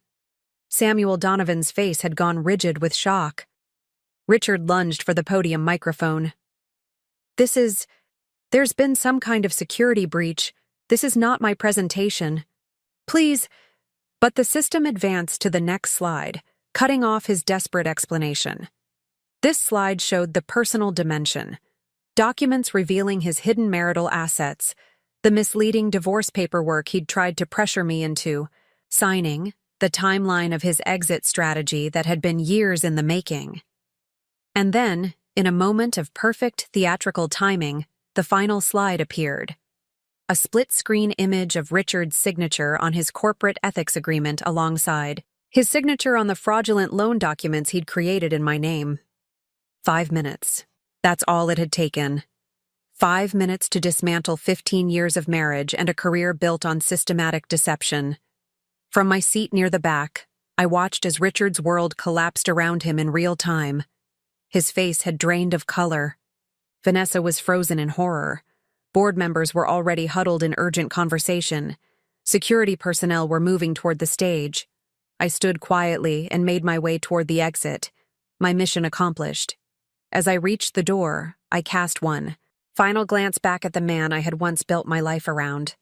Samuel Donovan's face had gone rigid with shock. Richard lunged for the podium microphone. There's been some kind of security breach. This is not my presentation. Please. But the system advanced to the next slide, cutting off his desperate explanation. This slide showed the personal dimension, documents revealing his hidden marital assets, the misleading divorce paperwork he'd tried to pressure me into, signing, the timeline of his exit strategy that had been years in the making. And then, in a moment of perfect theatrical timing, the final slide appeared. A split-screen image of Richard's signature on his corporate ethics agreement alongside his signature on the fraudulent loan documents he'd created in my name. 5 minutes. That's all it had taken. 5 minutes to dismantle 15 years of marriage and a career built on systematic deception. From my seat near the back, I watched as Richard's world collapsed around him in real time. His face had drained of color. Vanessa was frozen in horror. Board members were already huddled in urgent conversation. Security personnel were moving toward the stage. I stood quietly and made my way toward the exit, my mission accomplished. As I reached the door, I cast one final glance back at the man I had once built my life around.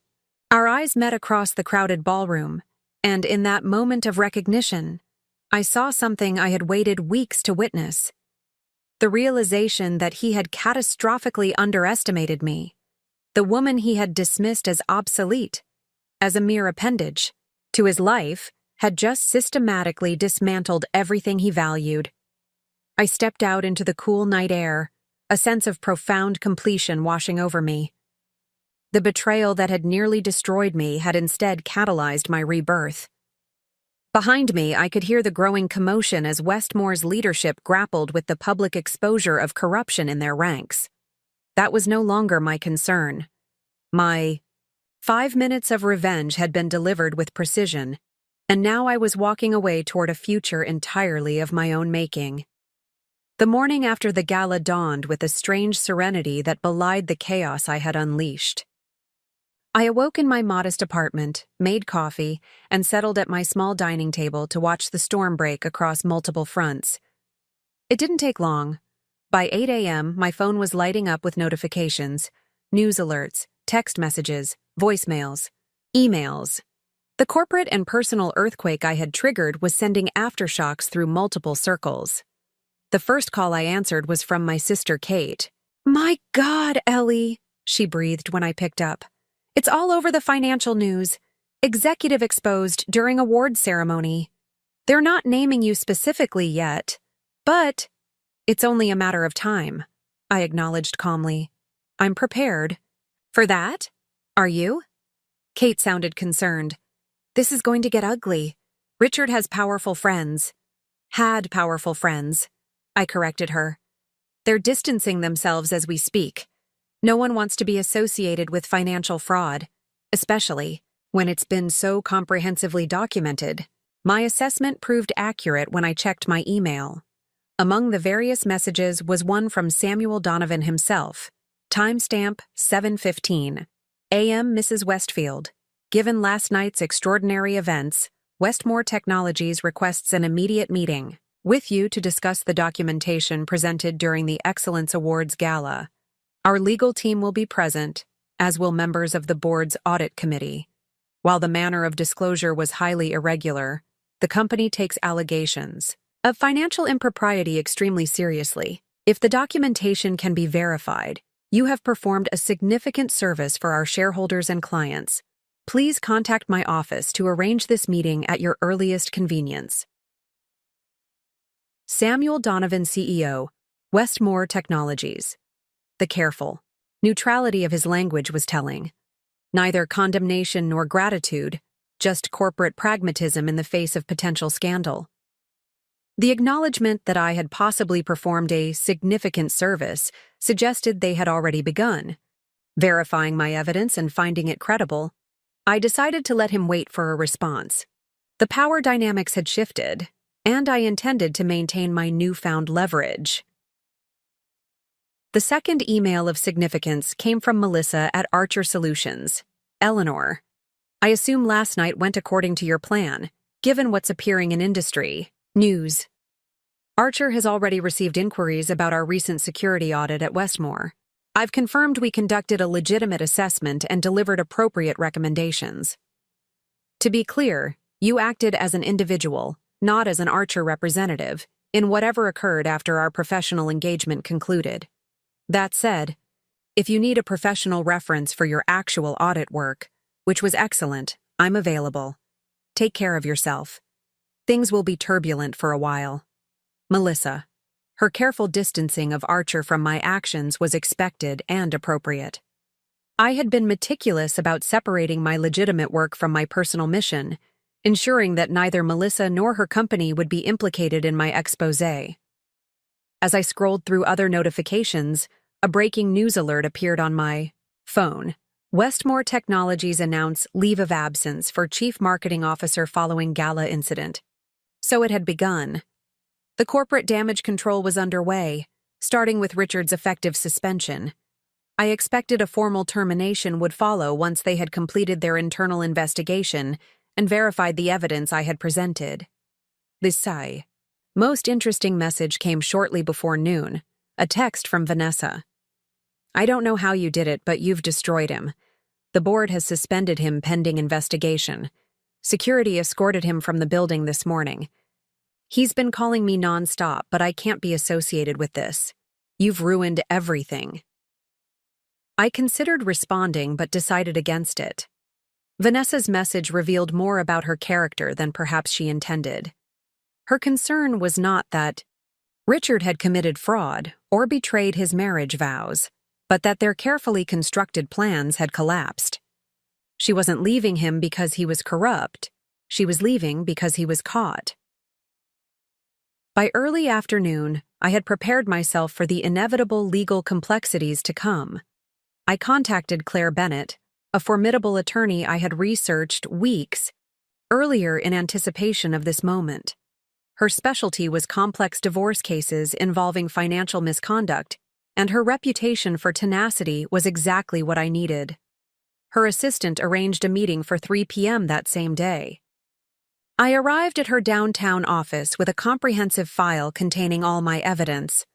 Our eyes met across the crowded ballroom, and in that moment of recognition, I saw something I had waited weeks to witness. The realization that he had catastrophically underestimated me, the woman he had dismissed as obsolete, as a mere appendage to his life, had just systematically dismantled everything he valued. I stepped out into the cool night air, a sense of profound completion washing over me. The betrayal that had nearly destroyed me had instead catalyzed my rebirth. Behind me, I could hear the growing commotion as Westmore's leadership grappled with the public exposure of corruption in their ranks. That was no longer my concern. My 5 minutes of revenge had been delivered with precision, and now I was walking away toward a future entirely of my own making. The morning after the gala dawned with a strange serenity that belied the chaos I had unleashed. I awoke in my modest apartment, made coffee, and settled at my small dining table to watch the storm break across multiple fronts. It didn't take long. By 8 a.m., my phone was lighting up with notifications, news alerts, text messages, voicemails, emails. The corporate and personal earthquake I had triggered was sending aftershocks through multiple circles. The first call I answered was from my sister Kate. "My God, Ellie," she breathed when I picked up. "It's all over the financial news. Executive exposed during award ceremony. They're not naming you specifically yet, but it's only a matter of time," I acknowledged calmly. "I'm prepared." "For that? Are you?" Kate sounded concerned. "This is going to get ugly. Richard has powerful friends." "Had powerful friends," I corrected her. "They're distancing themselves as we speak. No one wants to be associated with financial fraud, especially when it's been so comprehensively documented." My assessment proved accurate when I checked my email. Among the various messages was one from Samuel Donovan himself. Timestamp 7:15. A.M. Mrs. Westfield. Given last night's extraordinary events, Westmore Technologies requests an immediate meeting with you to discuss the documentation presented during the Excellence Awards Gala. Our legal team will be present, as will members of the board's audit committee. While the manner of disclosure was highly irregular, the company takes allegations of financial impropriety extremely seriously. If the documentation can be verified, you have performed a significant service for our shareholders and clients. Please contact my office to arrange this meeting at your earliest convenience. Samuel Donovan, CEO, Westmore Technologies. The careful neutrality of his language was telling. Neither condemnation nor gratitude, just corporate pragmatism in the face of potential scandal. The acknowledgement that I had possibly performed a significant service suggested they had already begun. Verifying my evidence and finding it credible, I decided to let him wait for a response. The power dynamics had shifted, and I intended to maintain my newfound leverage. The second email of significance came from Melissa at Archer Solutions. Eleanor, I assume last night went according to your plan, given what's appearing in industry news. Archer has already received inquiries about our recent security audit at Westmore. I've confirmed we conducted a legitimate assessment and delivered appropriate recommendations. To be clear, you acted as an individual, not as an Archer representative, in whatever occurred after our professional engagement concluded. That said, if you need a professional reference for your actual audit work, which was excellent, I'm available. Take care of yourself. Things will be turbulent for a while. Melissa. Her careful distancing of Archer from my actions was expected and appropriate. I had been meticulous about separating my legitimate work from my personal mission, ensuring that neither Melissa nor her company would be implicated in my exposé. As I scrolled through other notifications, a breaking news alert appeared on my phone. Westmore Technologies announce leave of absence for Chief Marketing Officer following Gala incident. So it had begun. The corporate damage control was underway, starting with Richard's effective suspension. I expected a formal termination would follow once they had completed their internal investigation and verified the evidence I had presented. The most interesting message came shortly before noon, a text from Vanessa. I don't know how you did it, but you've destroyed him. The board has suspended him pending investigation. Security escorted him from the building this morning. He's been calling me nonstop, but I can't be associated with this. You've ruined everything. I considered responding, but decided against it. Vanessa's message revealed more about her character than perhaps she intended. Her concern was not that Richard had committed fraud or betrayed his marriage vows, but that their carefully constructed plans had collapsed. She wasn't leaving him because he was corrupt. She was leaving because he was caught. By early afternoon, I had prepared myself for the inevitable legal complexities to come. I contacted Claire Bennett, a formidable attorney I had researched weeks earlier in anticipation of this moment. Her specialty was complex divorce cases involving financial misconduct, and her reputation for tenacity was exactly what I needed. Her assistant arranged a meeting for 3 p.m. that same day. I arrived at her downtown office with a comprehensive file containing all my evidence,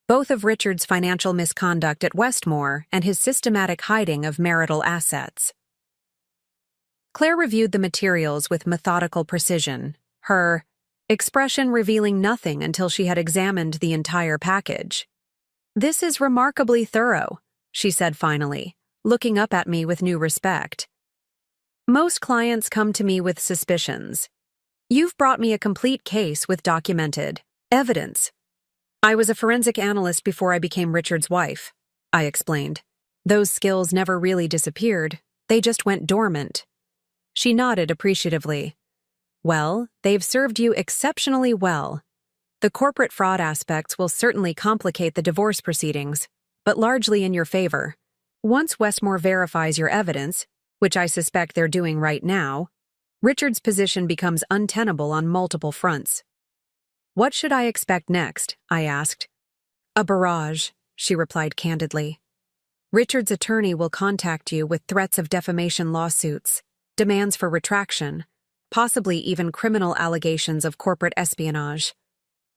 both of Richard's financial misconduct at Westmore and his systematic hiding of marital assets. Claire reviewed the materials with methodical precision, her expression revealing nothing until she had examined the entire package. "This is remarkably thorough," she said finally, looking up at me with new respect. "Most clients come to me with suspicions. You've brought me a complete case with documented evidence." "I was a forensic analyst before I became Richard's wife," I explained. "Those skills never really disappeared, they just went dormant." She nodded appreciatively. "Well, they've served you exceptionally well. The corporate fraud aspects will certainly complicate the divorce proceedings, but largely in your favor. Once Westmore verifies your evidence, which I suspect they're doing right now, Richard's position becomes untenable on multiple fronts." "What should I expect next?" I asked. "A barrage," she replied candidly. "Richard's attorney will contact you with threats of defamation lawsuits, demands for retraction, possibly even criminal allegations of corporate espionage.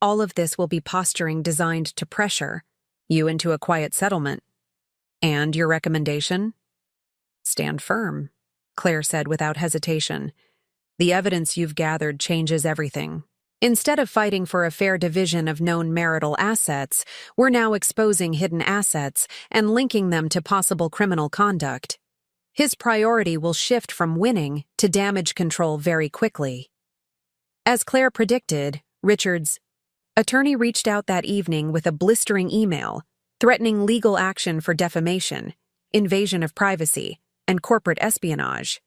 All of this will be posturing designed to pressure you into a quiet settlement." "And your recommendation?" Stand firm, Claire said without hesitation. The evidence you've gathered changes everything. Instead of fighting for a fair division of known marital assets, we're now exposing hidden assets and linking them to possible criminal conduct. His priority will shift from winning to damage control very quickly. As Claire predicted, Richard's attorney reached out that evening with a blistering email threatening legal action for defamation, invasion of privacy, and corporate espionage.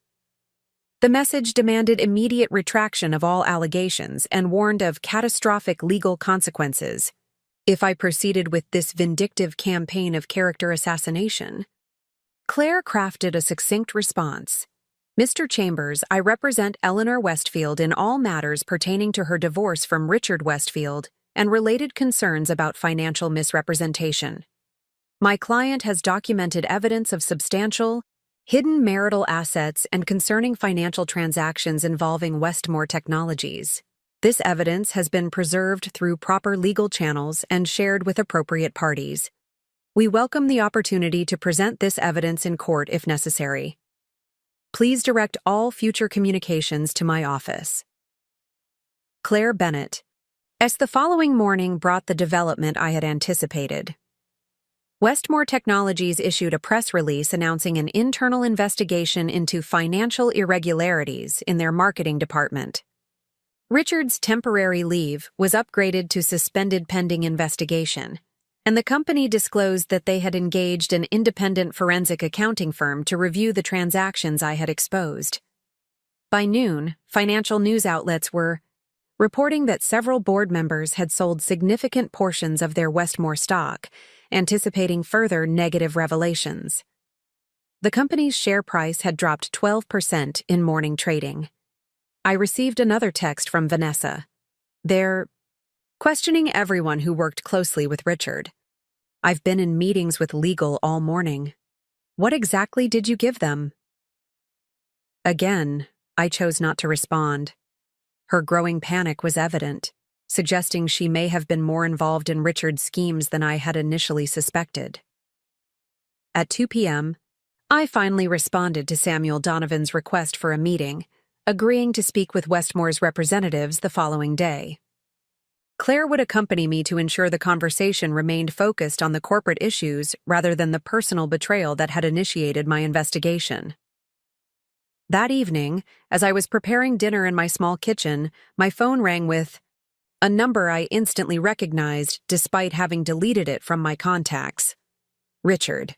The message demanded immediate retraction of all allegations and warned of catastrophic legal consequences if I proceeded with this vindictive campaign of character assassination. Claire crafted a succinct response. Mr. Chambers, I represent Eleanor Westfield in all matters pertaining to her divorce from Richard Westfield and related concerns about financial misrepresentation. My client has documented evidence of substantial, hidden marital assets and concerning financial transactions involving Westmore Technologies. This evidence has been preserved through proper legal channels and shared with appropriate parties. We welcome the opportunity to present this evidence in court if necessary. Please direct all future communications to my office. Claire Bennett. As the following morning brought the development I had anticipated. Westmore Technologies issued a press release announcing an internal investigation into financial irregularities in their marketing department. Richard's temporary leave was upgraded to suspended pending investigation, and the company disclosed that they had engaged an independent forensic accounting firm to review the transactions I had exposed. By noon, financial news outlets were reporting that several board members had sold significant portions of their Westmore stock, anticipating further negative revelations. The company's share price had dropped 12% in morning trading. I received another text from Vanessa. They're questioning everyone who worked closely with Richard. I've been in meetings with legal all morning. What exactly did you give them? Again, I chose not to respond. Her growing panic was evident, suggesting she may have been more involved in Richard's schemes than I had initially suspected. At 2 p.m., I finally responded to Samuel Donovan's request for a meeting, agreeing to speak with Westmore's representatives the following day. Claire would accompany me to ensure the conversation remained focused on the corporate issues rather than the personal betrayal that had initiated my investigation. That evening, as I was preparing dinner in my small kitchen, my phone rang with a number I instantly recognized despite having deleted it from my contacts. Richard.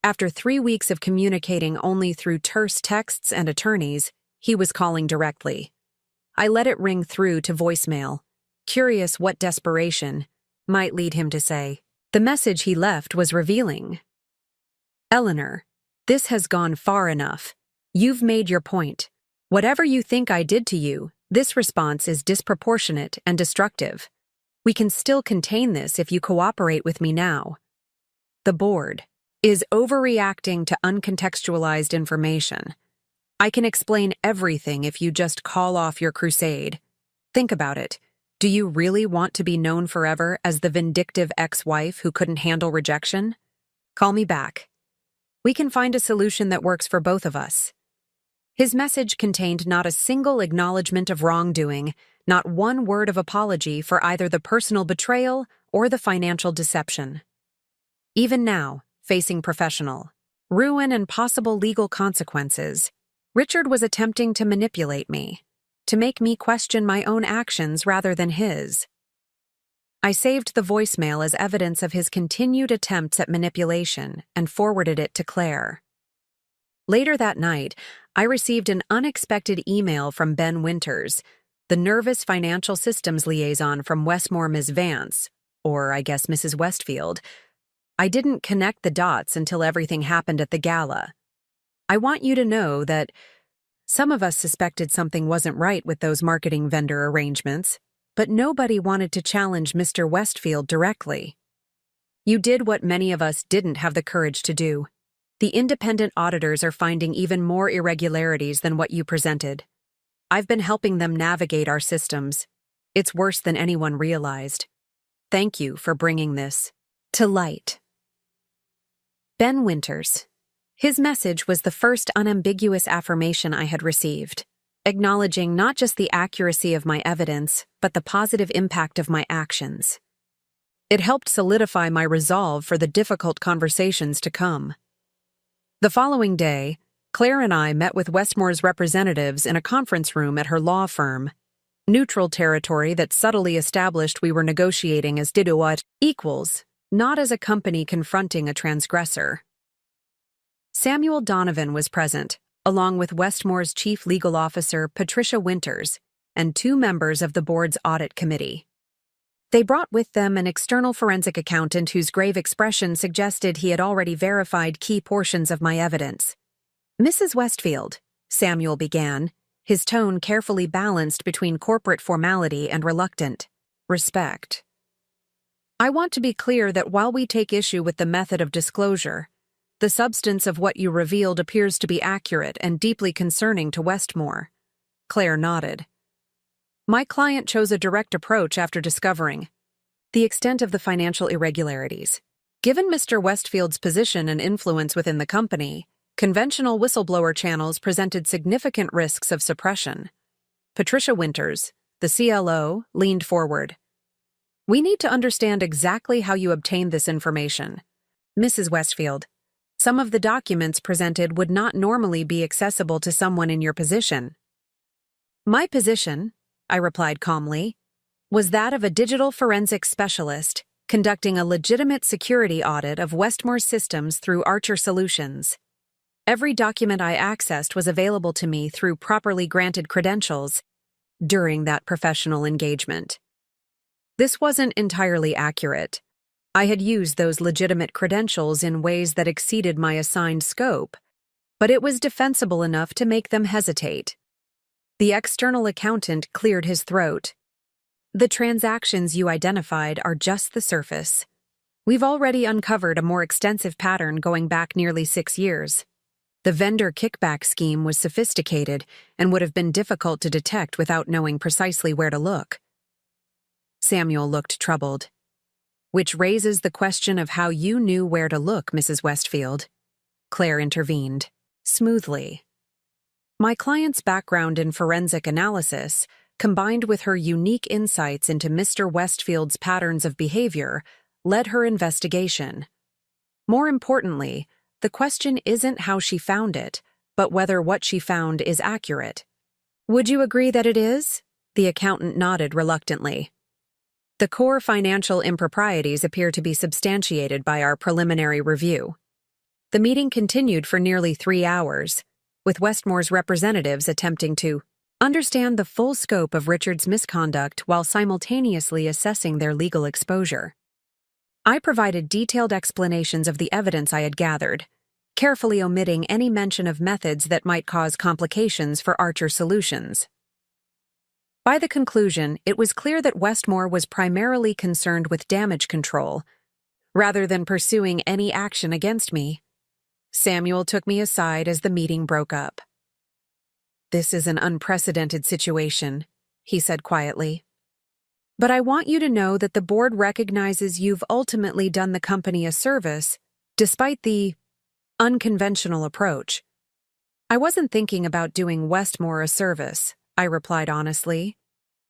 After 3 weeks of communicating only through terse texts and attorneys, he was calling directly. I let it ring through to voicemail, curious what desperation might lead him to say. The message he left was revealing. Eleanor, this has gone far enough. You've made your point. Whatever you think I did to you, this response is disproportionate and destructive. We can still contain this if you cooperate with me now. The board is overreacting to uncontextualized information. I can explain everything if you just call off your crusade. Think about it. Do you really want to be known forever as the vindictive ex-wife who couldn't handle rejection? Call me back. We can find a solution that works for both of us. His message contained not a single acknowledgement of wrongdoing, not one word of apology for either the personal betrayal or the financial deception. Even now, facing professional ruin and possible legal consequences, Richard was attempting to manipulate me, to make me question my own actions rather than his. I saved the voicemail as evidence of his continued attempts at manipulation and forwarded it to Claire. Later that night, I received an unexpected email from Ben Winters, the nervous financial systems liaison from Westmore Ms. Vance, or I guess Mrs. Westfield. I didn't connect the dots until everything happened at the gala. I want you to know that some of us suspected something wasn't right with those marketing vendor arrangements, but nobody wanted to challenge Mr. Westfield directly. You did what many of us didn't have the courage to do. The independent auditors are finding even more irregularities than what you presented. I've been helping them navigate our systems. It's worse than anyone realized. Thank you for bringing this to light. Ben Winters. His message was the first unambiguous affirmation I had received, acknowledging not just the accuracy of my evidence, but the positive impact of my actions. It helped solidify my resolve for the difficult conversations to come. The following day, Claire and I met with Westmore's representatives in a conference room at her law firm, neutral territory that subtly established we were negotiating as equals, not as a company confronting a transgressor. Samuel Donovan was present, along with Westmore's chief legal officer, Patricia Winters, and 2 members of the board's audit committee. They brought with them an external forensic accountant whose grave expression suggested he had already verified key portions of my evidence. "Mrs. Westfield," Samuel began, his tone carefully balanced between corporate formality and reluctant respect. "I want to be clear that while we take issue with the method of disclosure, the substance of what you revealed appears to be accurate and deeply concerning to Westmore." Claire nodded. "My client chose a direct approach after discovering the extent of the financial irregularities. Given Mr. Westfield's position and influence within the company, conventional whistleblower channels presented significant risks of suppression." Patricia Winters, the CLO, leaned forward. "We need to understand exactly how you obtained this information. Mrs. Westfield, some of the documents presented would not normally be accessible to someone in your position." "My position," I replied calmly, "was that of a digital forensics specialist conducting a legitimate security audit of Westmore's systems through Archer Solutions. Every document I accessed was available to me through properly granted credentials during that professional engagement." This wasn't entirely accurate. I had used those legitimate credentials in ways that exceeded my assigned scope, but it was defensible enough to make them hesitate. The external accountant cleared his throat. "The transactions you identified are just the surface. We've already uncovered a more extensive pattern going back nearly 6 years. The vendor kickback scheme was sophisticated and would have been difficult to detect without knowing precisely where to look." Samuel looked troubled. "Which raises the question of how you knew where to look, Mrs. Westfield." Claire intervened, smoothly. "My client's background in forensic analysis, combined with her unique insights into Mr. Westfield's patterns of behavior, led her investigation. More importantly, the question isn't how she found it, but whether what she found is accurate." "Would you agree that it is?" The accountant nodded reluctantly. "The core financial improprieties appear to be substantiated by our preliminary review." The meeting continued for nearly 3 hours, with Westmore's representatives attempting to understand the full scope of Richard's misconduct while simultaneously assessing their legal exposure. I provided detailed explanations of the evidence I had gathered, carefully omitting any mention of methods that might cause complications for Archer Solutions. By the conclusion, it was clear that Westmore was primarily concerned with damage control, rather than pursuing any action against me. Samuel took me aside as the meeting broke up. "This is an unprecedented situation," he said quietly. "But I want you to know that the board recognizes you've ultimately done the company a service, despite the unconventional approach." "I wasn't thinking about doing Westmore a service," I replied honestly.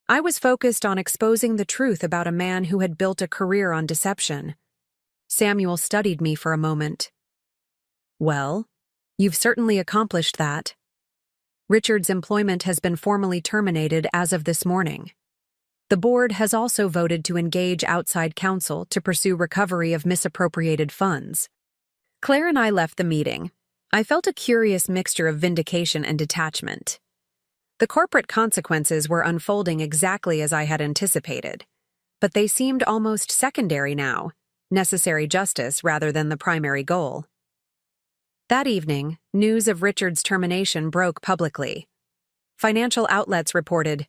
"I was focused on exposing the truth about a man who had built a career on deception." Samuel studied me for a moment. "Well, you've certainly accomplished that. Richard's employment has been formally terminated as of this morning. The board has also voted to engage outside counsel to pursue recovery of misappropriated funds." Claire and I left the meeting. I felt a curious mixture of vindication and detachment. The corporate consequences were unfolding exactly as I had anticipated, but they seemed almost secondary now, necessary justice rather than the primary goal. That evening, news of Richard's termination broke publicly. Financial outlets reported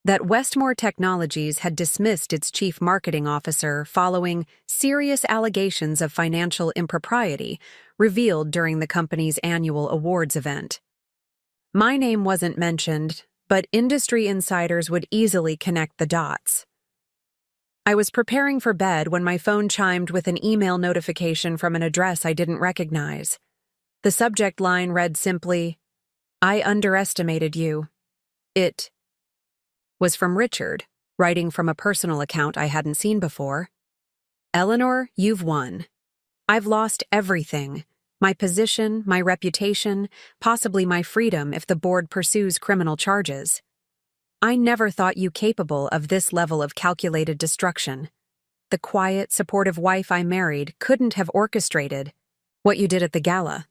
that Westmore Technologies had dismissed its chief marketing officer following serious allegations of financial impropriety revealed during the company's annual awards event. My name wasn't mentioned, but industry insiders would easily connect the dots. I was preparing for bed when my phone chimed with an email notification from an address I didn't recognize. The subject line read simply, "I underestimated you. It was from Richard, writing from a personal account I hadn't seen before. Eleanor, you've won. I've lost everything. My position, my reputation, possibly my freedom if the board pursues criminal charges. I never thought you capable of this level of calculated destruction. The quiet, supportive wife I married couldn't have orchestrated what you did at the gala.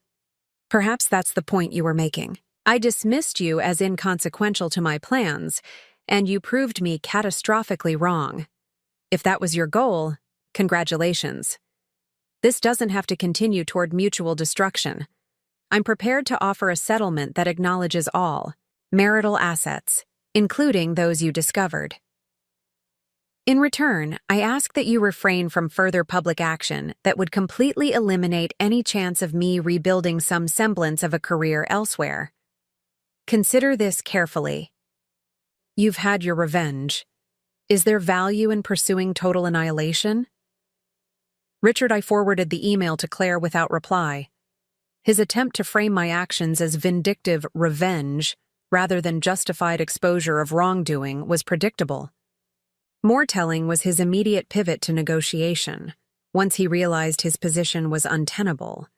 Perhaps that's the point you were making. I dismissed you as inconsequential to my plans, and you proved me catastrophically wrong. If that was your goal, congratulations. This doesn't have to continue toward mutual destruction. I'm prepared to offer a settlement that acknowledges all marital assets, including those you discovered. In return, I ask that you refrain from further public action that would completely eliminate any chance of me rebuilding some semblance of a career elsewhere. Consider this carefully. You've had your revenge. Is there value in pursuing total annihilation?" I forwarded the email to Claire without reply. His attempt to frame my actions as vindictive revenge rather than justified exposure of wrongdoing was predictable. More telling was his immediate pivot to negotiation, once he realized his position was untenable.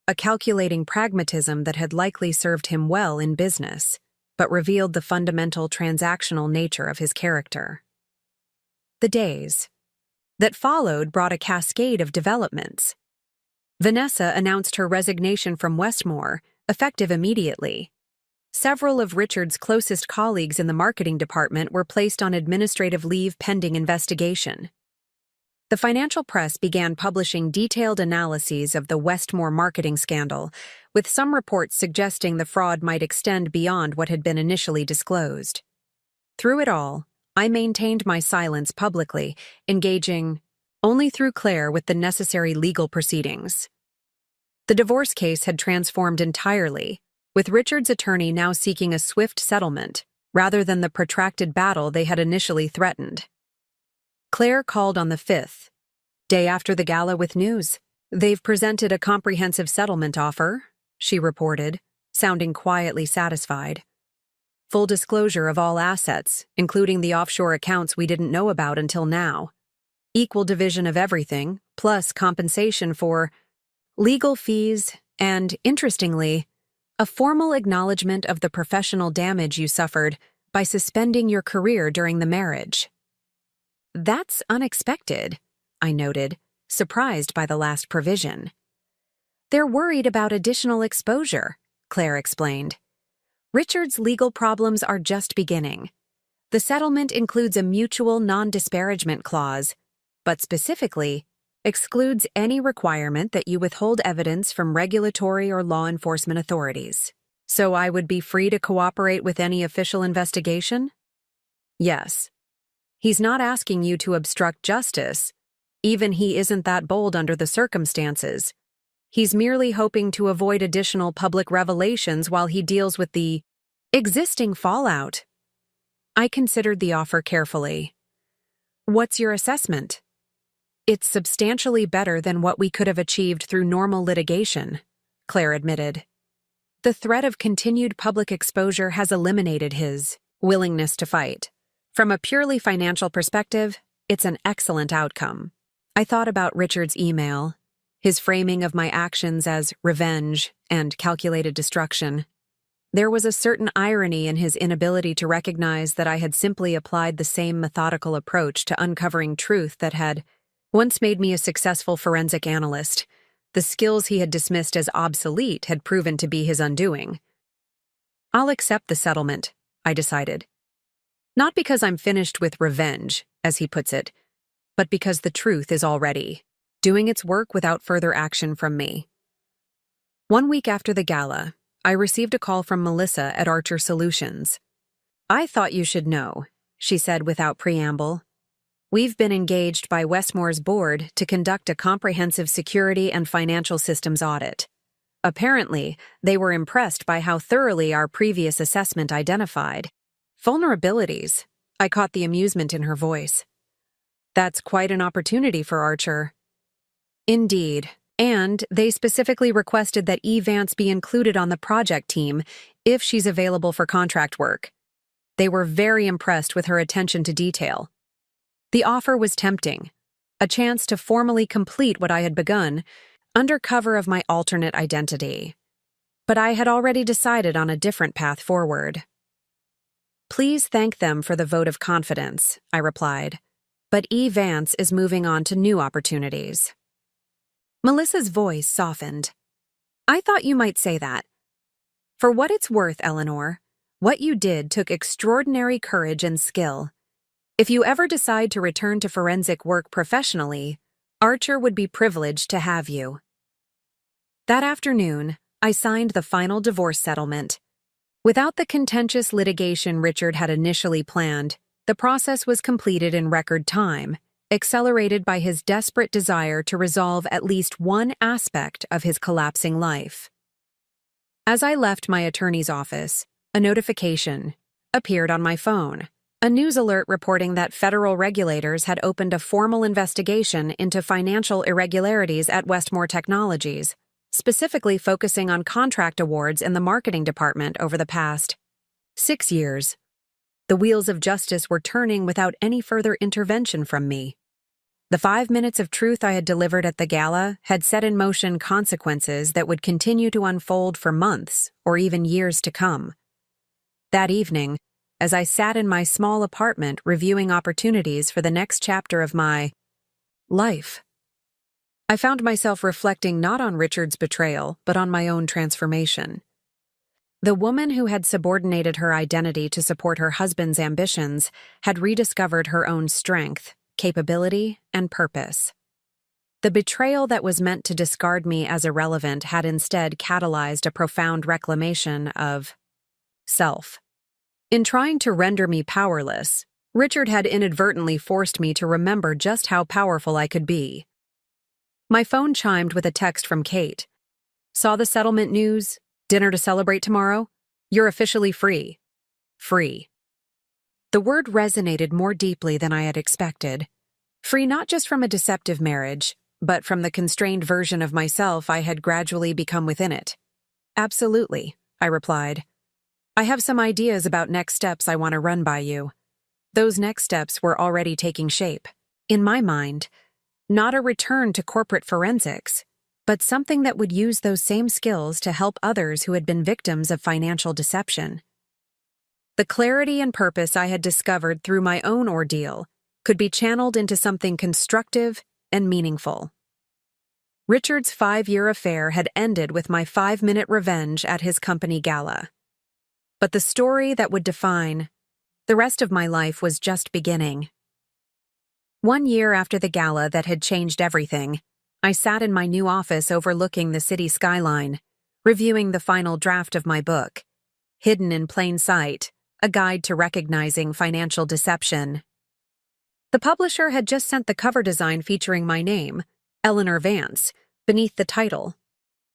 A calculating pragmatism that had likely served him well in business, but revealed the fundamental transactional nature of his character. The days that followed brought a cascade of developments. Vanessa announced her resignation from Westmore, effective immediately. Several of Richard's closest colleagues in the marketing department were placed on administrative leave pending investigation. The financial press began publishing detailed analyses of the Westmore marketing scandal, with some reports suggesting the fraud might extend beyond what had been initially disclosed. Through it all, I maintained my silence publicly, engaging only through Claire with the necessary legal proceedings. The divorce case had transformed entirely, with Richard's attorney now seeking a swift settlement rather than the protracted battle they had initially threatened. Claire called on the 5th, day after the gala, with news. "They've presented a comprehensive settlement offer," she reported, sounding quietly satisfied. "Full disclosure of all assets, including the offshore accounts we didn't know about until now. Equal division of everything, plus compensation for legal fees and, interestingly, a formal acknowledgement of the professional damage you suffered by suspending your career during the marriage." "That's unexpected," I noted, surprised by the last provision. "They're worried about additional exposure," Claire explained. "Richard's legal problems are just beginning. The settlement includes a mutual non-disparagement clause, but specifically excludes any requirement that you withhold evidence from regulatory or law enforcement authorities. So I would be free to cooperate with any official investigation?" "Yes. He's not asking you to obstruct justice. Even he isn't that bold under the circumstances. He's merely hoping to avoid additional public revelations while he deals with the existing fallout." I considered the offer carefully. "What's your assessment?" "It's substantially better than what we could have achieved through normal litigation," Claire admitted. "The threat of continued public exposure has eliminated his willingness to fight. From a purely financial perspective, it's an excellent outcome." I thought about Richard's email, his framing of my actions as revenge and calculated destruction. There was a certain irony in his inability to recognize that I had simply applied the same methodical approach to uncovering truth that had once made me a successful forensic analyst. The skills he had dismissed as obsolete had proven to be his undoing. "I'll accept the settlement," I decided. Not because I'm finished with revenge, as he puts it, but because the truth is already doing its work without further action from me. 1 week after the gala, I received a call from Melissa at Archer Solutions. "I thought you should know," she said without preamble. "We've been engaged by Westmore's board to conduct a comprehensive security and financial systems audit. Apparently, they were impressed by how thoroughly our previous assessment identified vulnerabilities." I caught the amusement in her voice. "That's quite an opportunity for Archer." "Indeed, And they specifically requested that E. Vance be included on the project team if she's available for contract work. They were very impressed with her attention to detail. The offer was tempting, a chance to formally complete what I had begun, under cover of my alternate identity. But I had already decided on a different path forward. "Please thank them for the vote of confidence," I replied, "but E. Vance is moving on to new opportunities." Melissa's voice softened. "I thought you might say that. For what it's worth, Eleanor, what you did took extraordinary courage and skill. If you ever decide to return to forensic work professionally, Archer would be privileged to have you." That afternoon, I signed the final divorce settlement. Without the contentious litigation Richard had initially planned, the process was completed in record time, accelerated by his desperate desire to resolve at least one aspect of his collapsing life. As I left my attorney's office, a notification appeared on my phone, a news alert reporting that federal regulators had opened a formal investigation into financial irregularities at Westmore Technologies, specifically focusing on contract awards in the marketing department over the past 6 years. The wheels of justice were turning without any further intervention from me. The 5 minutes of truth I had delivered at the gala had set in motion consequences that would continue to unfold for months or even years to come. That evening, as I sat in my small apartment reviewing opportunities for the next chapter of my life, I found myself reflecting not on Richard's betrayal, but on my own transformation. The woman who had subordinated her identity to support her husband's ambitions had rediscovered her own strength, capability, and purpose. The betrayal that was meant to discard me as irrelevant had instead catalyzed a profound reclamation of self. In trying to render me powerless, Richard had inadvertently forced me to remember just how powerful I could be. My phone chimed with a text from Kate. "Saw the settlement news? Dinner to celebrate tomorrow? You're officially free." Free. The word resonated more deeply than I had expected. Free not just from a deceptive marriage, but from the constrained version of myself I had gradually become within it. "Absolutely," I replied. "I have some ideas about next steps I want to run by you." Those next steps were already taking shape. In my mind, not a return to corporate forensics, but something that would use those same skills to help others who had been victims of financial deception. The clarity and purpose I had discovered through my own ordeal could be channeled into something constructive and meaningful. Richard's 5-year affair had ended with my 5-minute revenge at his company gala. But the story that would define the rest of my life was just beginning. 1 year after the gala that had changed everything, I sat in my new office overlooking the city skyline, reviewing the final draft of my book, Hidden in Plain Sight, A Guide to Recognizing Financial Deception. The publisher had just sent the cover design featuring my name, Eleanor Vance, beneath the title.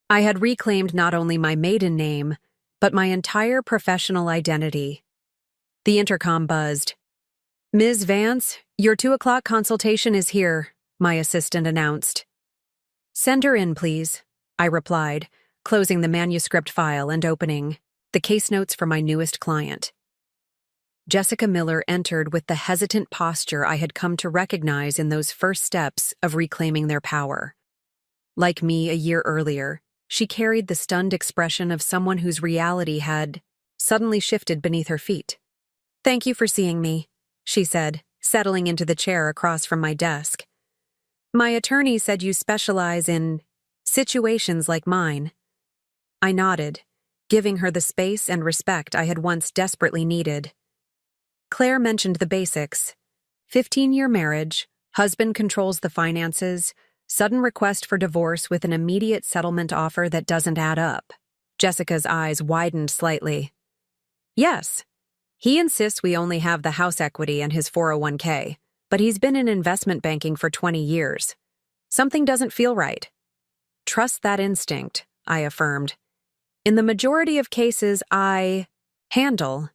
I had reclaimed not only my maiden name, but my entire professional identity. The intercom buzzed. "Ms. Vance, your 2 o'clock consultation is here," my assistant announced. "Send her in, please," I replied, closing the manuscript file and opening the case notes for my newest client. Jessica Miller entered with the hesitant posture I had come to recognize in those first steps of reclaiming their power. Like me a year earlier, she carried the stunned expression of someone whose reality had suddenly shifted beneath her feet. "Thank you for seeing me," she said, settling into the chair across from my desk. "My attorney said you specialize in situations like mine." I nodded, giving her the space and respect I had once desperately needed. Claire mentioned the basics. 15-year marriage, husband controls the finances, sudden request for divorce with an immediate settlement offer that doesn't add up. Jessica's eyes widened slightly. "Yes. He insists we only have the house equity and his 401k, but he's been in investment banking for 20 years. Something doesn't feel right." "Trust that instinct," I affirmed. "In the majority of cases I handle,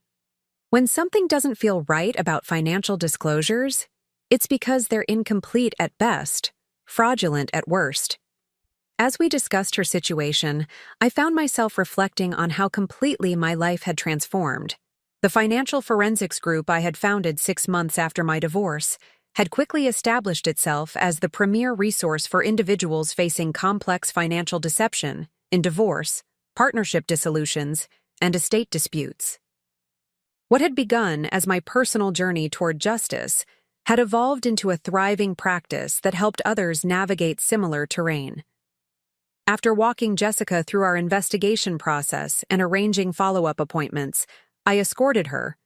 when something doesn't feel right about financial disclosures, it's because they're incomplete at best, fraudulent at worst." As we discussed her situation, I found myself reflecting on how completely my life had transformed. The financial forensics group I had founded 6 months after my divorce had quickly established itself as the premier resource for individuals facing complex financial deception in divorce, partnership dissolutions, and estate disputes. What had begun as my personal journey toward justice had evolved into a thriving practice that helped others navigate similar terrain. After walking Jessica through our investigation process and arranging follow-up appointments, I escorted her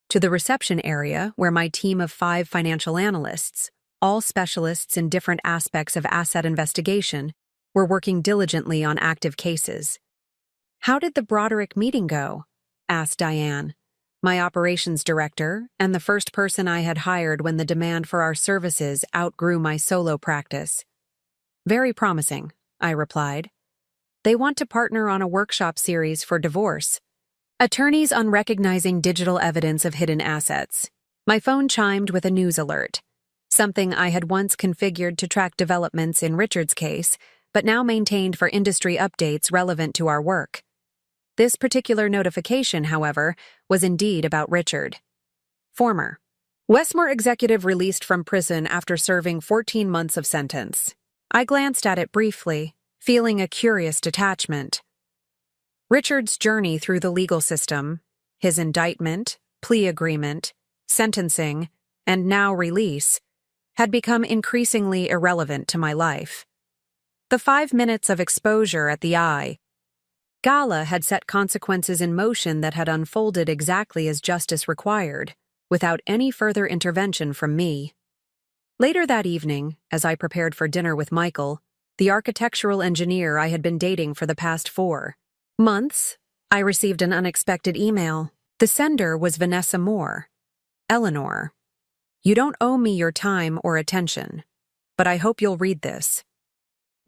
to the reception area where my team of 5 financial analysts, all specialists in different aspects of asset investigation, were working diligently on active cases. "How did the Broderick meeting go?" asked Diane, my operations director and the first person I had hired when the demand for our services outgrew my solo practice. "Very promising," I replied. "They want to partner on a workshop series for divorce. Attorneys on recognizing digital evidence of hidden assets." My phone chimed with a news alert, something I had once configured to track developments in Richard's case, but now maintained for industry updates relevant to our work. This particular notification, however, was indeed about Richard. Former Westmore executive released from prison after serving 14 months of sentence. I glanced at it briefly, feeling a curious detachment. Richard's journey through the legal system, his indictment, plea agreement, sentencing, and now release, had become increasingly irrelevant to my life. The 5 minutes of exposure at the eye. Gala had set consequences in motion that had unfolded exactly as justice required, without any further intervention from me. Later that evening, as I prepared for dinner with Michael, the architectural engineer I had been dating for the past 4 months, I received an unexpected email. The sender was Vanessa Moore. "Eleanor, you don't owe me your time or attention, but I hope you'll read this.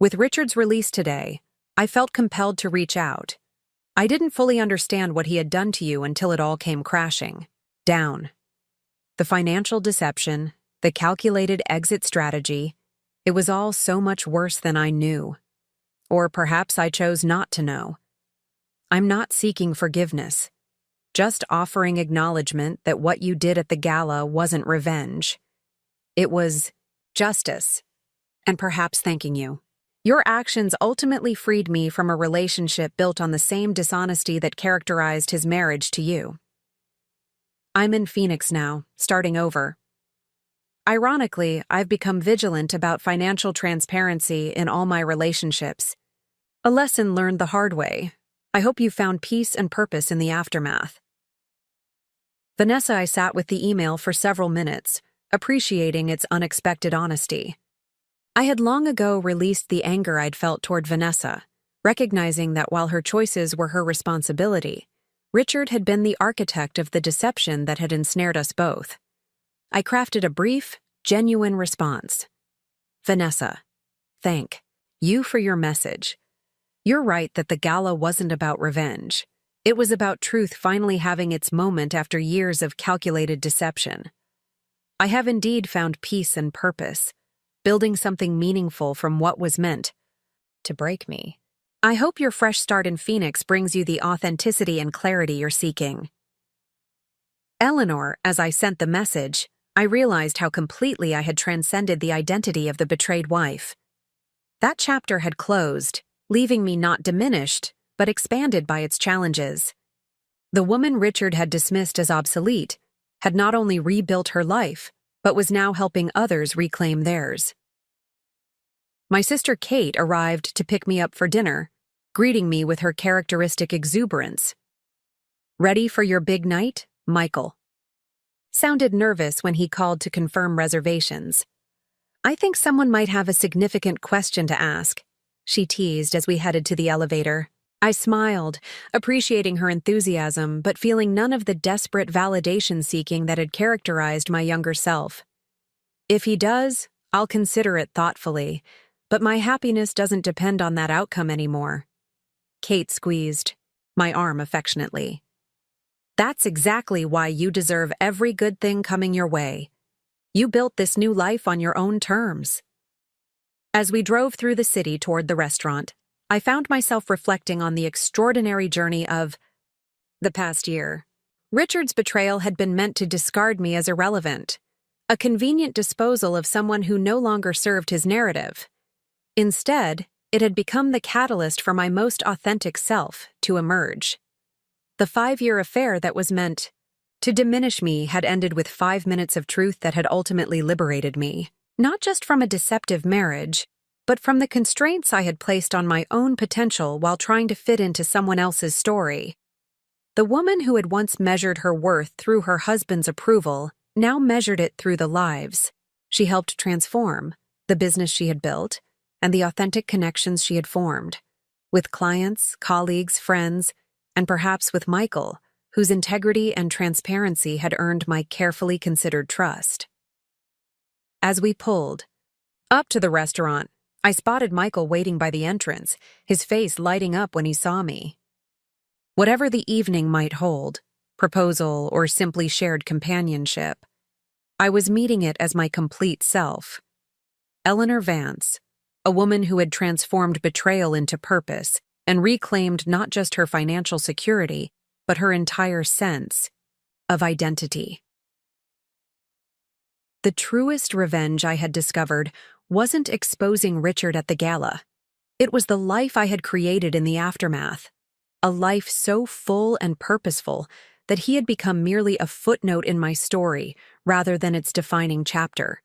With Richard's release today, I felt compelled to reach out. I didn't fully understand what he had done to you until it all came crashing down. The financial deception, the calculated exit strategy, it was all so much worse than I knew. Or perhaps I chose not to know. I'm not seeking forgiveness, just offering acknowledgement that what you did at the gala wasn't revenge. It was justice, and perhaps thanking you. Your actions ultimately freed me from a relationship built on the same dishonesty that characterized his marriage to you. I'm in Phoenix now, starting over. Ironically, I've become vigilant about financial transparency in all my relationships. A lesson learned the hard way. I hope you found peace and purpose in the aftermath." Vanessa I sat with the email for several minutes, appreciating its unexpected honesty. I had long ago released the anger I'd felt toward Vanessa, recognizing that while her choices were her responsibility, Richard had been the architect of the deception that had ensnared us both. I crafted a brief, genuine response. "Vanessa, thank you for your message. You're right that the gala wasn't about revenge. It was about truth finally having its moment after years of calculated deception. I have indeed found peace and purpose, building something meaningful from what was meant to break me. I hope your fresh start in Phoenix brings you the authenticity and clarity you're seeking." Eleanor, as I sent the message, I realized how completely I had transcended the identity of the betrayed wife. That chapter had closed, leaving me not diminished, but expanded by its challenges. The woman Richard had dismissed as obsolete had not only rebuilt her life, but was now helping others reclaim theirs. My sister Kate arrived to pick me up for dinner, greeting me with her characteristic exuberance. "Ready for your big night, Michael?" Sounded nervous when he called to confirm reservations. "I think someone might have a significant question to ask," she teased as we headed to the elevator. I smiled, appreciating her enthusiasm but feeling none of the desperate validation-seeking that had characterized my younger self. "If he does, I'll consider it thoughtfully, but my happiness doesn't depend on that outcome anymore." Kate squeezed my arm affectionately. "That's exactly why you deserve every good thing coming your way. You built this new life on your own terms." As we drove through the city toward the restaurant, I found myself reflecting on the extraordinary journey of the past year. Richard's betrayal had been meant to discard me as irrelevant, a convenient disposal of someone who no longer served his narrative. Instead, it had become the catalyst for my most authentic self to emerge. The 5-year affair that was meant to diminish me had ended with 5 minutes of truth that had ultimately liberated me, not just from a deceptive marriage, but from the constraints I had placed on my own potential while trying to fit into someone else's story. The woman who had once measured her worth through her husband's approval now measured it through the lives she helped transform, the business she had built, and the authentic connections she had formed, with clients, colleagues, friends, and perhaps with Michael, whose integrity and transparency had earned my carefully considered trust. As we pulled up to the restaurant, I spotted Michael waiting by the entrance, his face lighting up when he saw me. Whatever the evening might hold, proposal or simply shared companionship, I was meeting it as my complete self. Eleanor Vance, a woman who had transformed betrayal into purpose and reclaimed not just her financial security, but her entire sense of identity. The truest revenge I had discovered wasn't exposing Richard at the gala. It was the life I had created in the aftermath, a life so full and purposeful that he had become merely a footnote in my story rather than its defining chapter.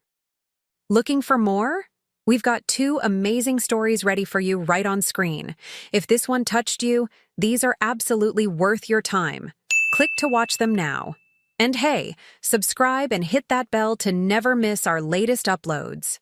Looking for more? We've got 2 amazing stories ready for you right on screen. If this one touched you, these are absolutely worth your time. Click to watch them now. And hey, subscribe and hit that bell to never miss our latest uploads.